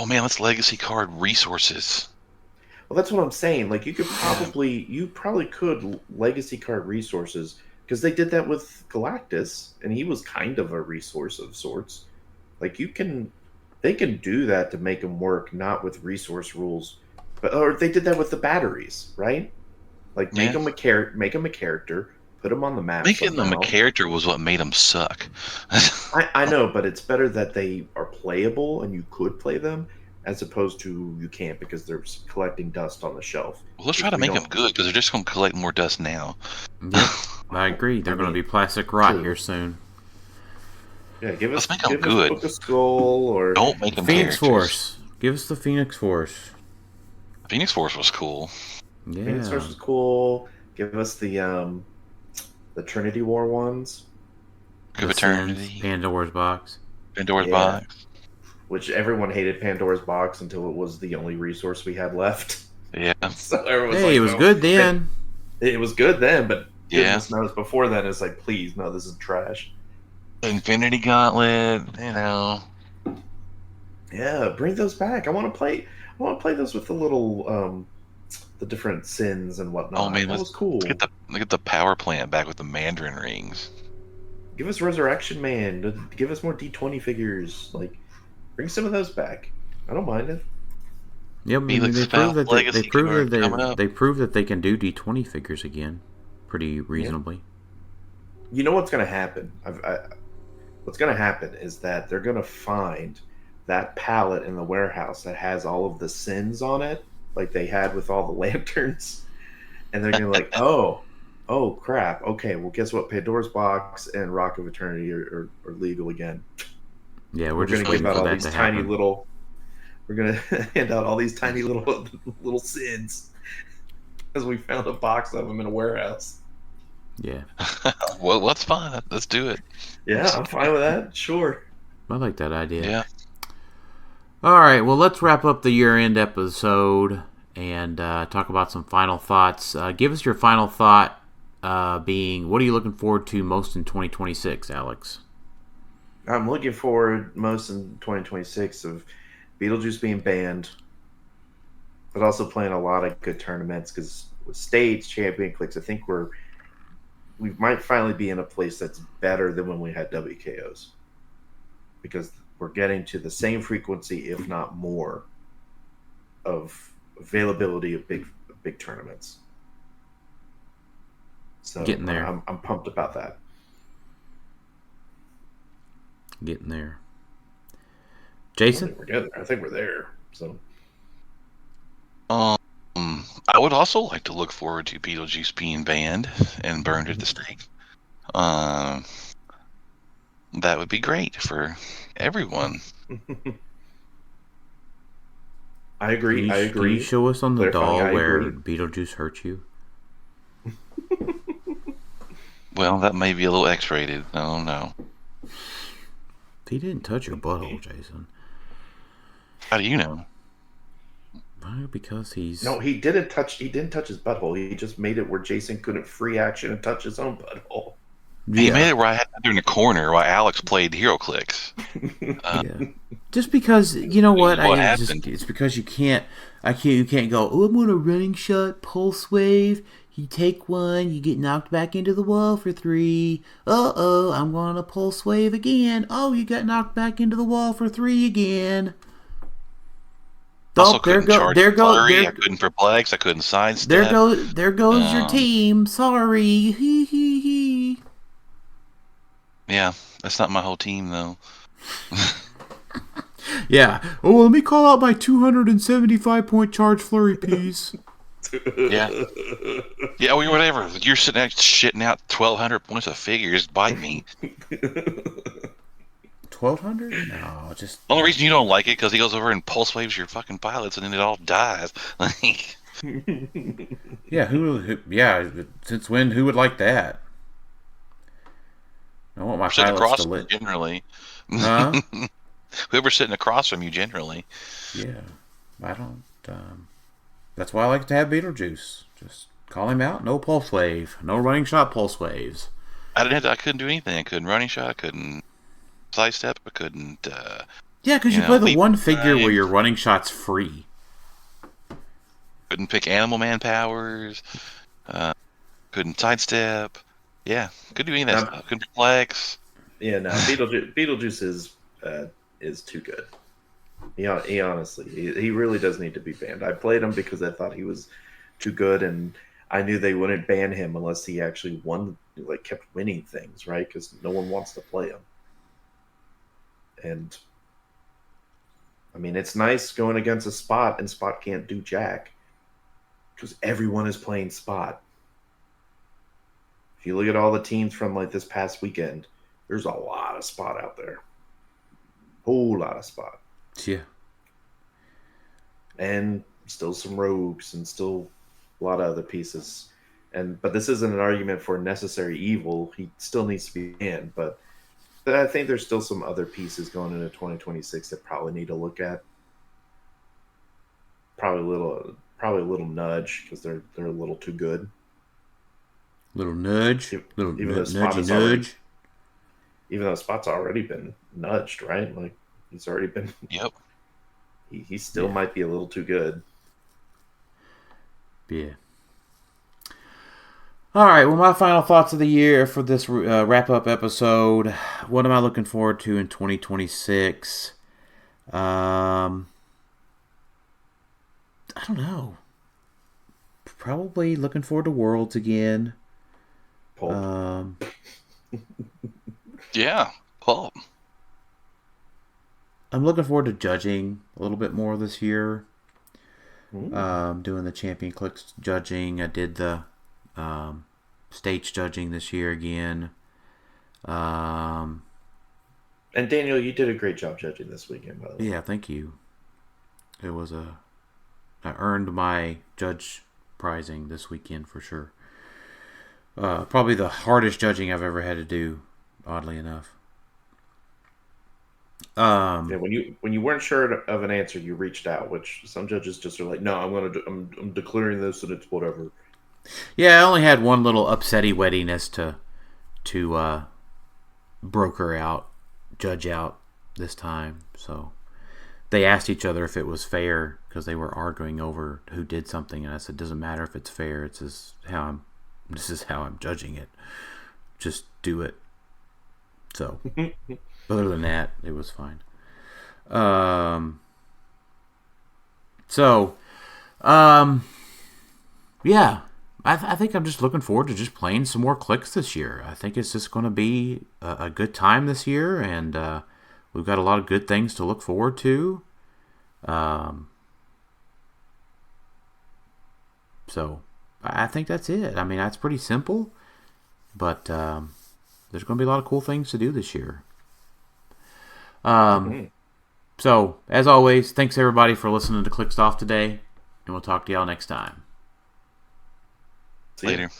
man, let's legacy card resources. Well, that's what I'm saying. Like, you probably could legacy card resources because they did that with Galactus, and he was kind of a resource of sorts. Like, they can do that to make them work, not with resource rules, or they did that with the batteries, right? Like, make them a character, put them on the map. Making them a character was what made them suck. I know, but it's better that they are playable and you could play them, as opposed to you can't because they're collecting dust on the shelf. Well, let's try to make them good because they're just going to collect more dust now. Yep, I agree. They're going to be plastic rot here soon. Yeah, give us Book of Skull or don't make them Phoenix characters. Force. Give us the Phoenix Force. Phoenix Force was cool. Yeah. Phoenix Force was cool. Give us the Trinity War ones. Give Eternity. Pandora's Box. Box. Which everyone hated Pandora's Box until it was the only resource we had left. Yeah. So everyone was it was good then. It was good then, but yeah, goodness knows before then it's like, please, no, this is trash. Infinity Gauntlet, Yeah, bring those back. I want to play. I want to play those with the little, the different sins and whatnot. Oh man, that was cool. Let's get the power plant back with the Mandarin rings. Give us Resurrection Man. Give us more D20 figures. Like, bring some of those back. I don't mind it. Yeah, I mean, they prove that they can do D20 figures again, pretty reasonably. Yeah. You know what's going to happen? What's going to happen is that they're going to find that pallet in the warehouse that has all of the sins on it, like they had with all the lanterns, and they're going to be like, oh crap. Okay, well, guess what? Pandora's Box and Rock of Eternity are legal again. Yeah, we're just going to waiting give out for all that these to tiny happen. little. We're going to hand out all these tiny little sins because we found a box of them in a warehouse. Yeah. Well, that's fine. Let's do it. Yeah, I'm fine with that. Sure. I like that idea. Yeah. All right, well, let's wrap up the year-end episode and talk about some final thoughts. Give us your final thought being, what are you looking forward to most in 2026, Alex? I'm looking forward most in 2026 of Beetlejuice being banned, but also playing a lot of good tournaments because with States, Champion Clix, I think we might finally be in a place that's better than when we had WKOs because we're getting to the same frequency, if not more, of availability of big tournaments. So getting there. I'm pumped about that. Getting there. Jason? I think we're there. So, I would also like to look forward to Beetlejuice being banned and burned at the stake. That would be great for everyone. I agree. Can you show us on the doll where Beetlejuice hurt you? Well, that may be a little X-rated. I don't know. He didn't touch your butthole, Jason. How do you know? Because he's... No, he didn't touch his butthole. He just made it where Jason couldn't free action and touch his own butthole. Yeah. He made it where I had to do in the corner while Alex played Heroclix. Yeah. Just because, you know what? It's because you can't go, oh, I'm going to running shot, pulse wave. You take one, you get knocked back into the wall for 3. Uh-oh, I'm going to pulse wave again. Oh, you got knocked back into the wall for 3 again. Also couldn't charge flurry. I couldn't perplex. I couldn't sidestep. There goes your team. Sorry. Hee hee hee. Yeah, that's not my whole team though. Yeah. Oh, let me call out my 275-point charge flurry piece. Yeah, or whatever. You're sitting there shitting out 1,200 points of figures. Bite me. 1,200? No, just... The only reason you don't like it because he goes over and pulse waves your fucking pilots and then it all dies. Yeah, since when, who would like that? I want my pilots to lit. Generally. Huh? Whoever's sitting across from you, generally. Yeah, I don't... that's why I like to have Beetlejuice. Just call him out. No pulse wave. No running shot pulse waves. I couldn't do anything. I couldn't running shot. I couldn't sidestep. I couldn't. Yeah, because you play the one figure where your running shot's free. Couldn't pick Animal Man powers. Couldn't sidestep. Yeah, couldn't do any of that stuff. Couldn't flex. Yeah, no. Beetlejuice is too good. He honestly, he really does need to be banned. I played him because I thought he was too good, and I knew they wouldn't ban him unless he actually kept winning things, right? Because no one wants to play him. And I mean, it's nice going against a Spot, and Spot can't do jack because everyone is playing Spot. If you look at all the teams from this past weekend, there's a lot of Spot out there. Whole lot of Spot. Yeah. And still some rogues and still a lot of other pieces. But this isn't an argument for necessary evil. He still needs to be banned, but I think there's still some other pieces going into 2026 that probably need to look at. Probably a little nudge because they're a little too good. Little nudge. Even nudgy nudge. even though Spot's already been nudged, right? Like he's already been. Yep. He still might be a little too good. Yeah. All right. Well, my final thoughts of the year for this wrap-up episode. What am I looking forward to in 2026? I don't know. Probably looking forward to Worlds again. Pulp. Yeah. Pulp. I'm looking forward to judging a little bit more this year. Doing the Champion Clix judging. I did the stage judging this year again. And Daniel, you did a great job judging this weekend, by the way. Yeah, thank you. It was I earned my judge prizing this weekend for sure. Probably the hardest judging I've ever had to do, oddly enough. Yeah, when you weren't sure of an answer, you reached out, which some judges just are like, no, I'm declaring this and it's whatever. Yeah, I only had one little upsetty wettiness to broker out, judge out this time. So they asked each other if it was fair because they were arguing over who did something, and I said, "Doesn't matter if it's fair. This is how I'm judging it. Just do it." So, other than that, it was fine. Yeah. I think I'm just looking forward to just playing some more Clix this year. I think it's just going to be a good time this year, and we've got a lot of good things to look forward to. So I think that's it. I mean, that's pretty simple, but there's going to be a lot of cool things to do this year. So, as always, thanks everybody for listening to Clixed Off today, and we'll talk to y'all next time. Later.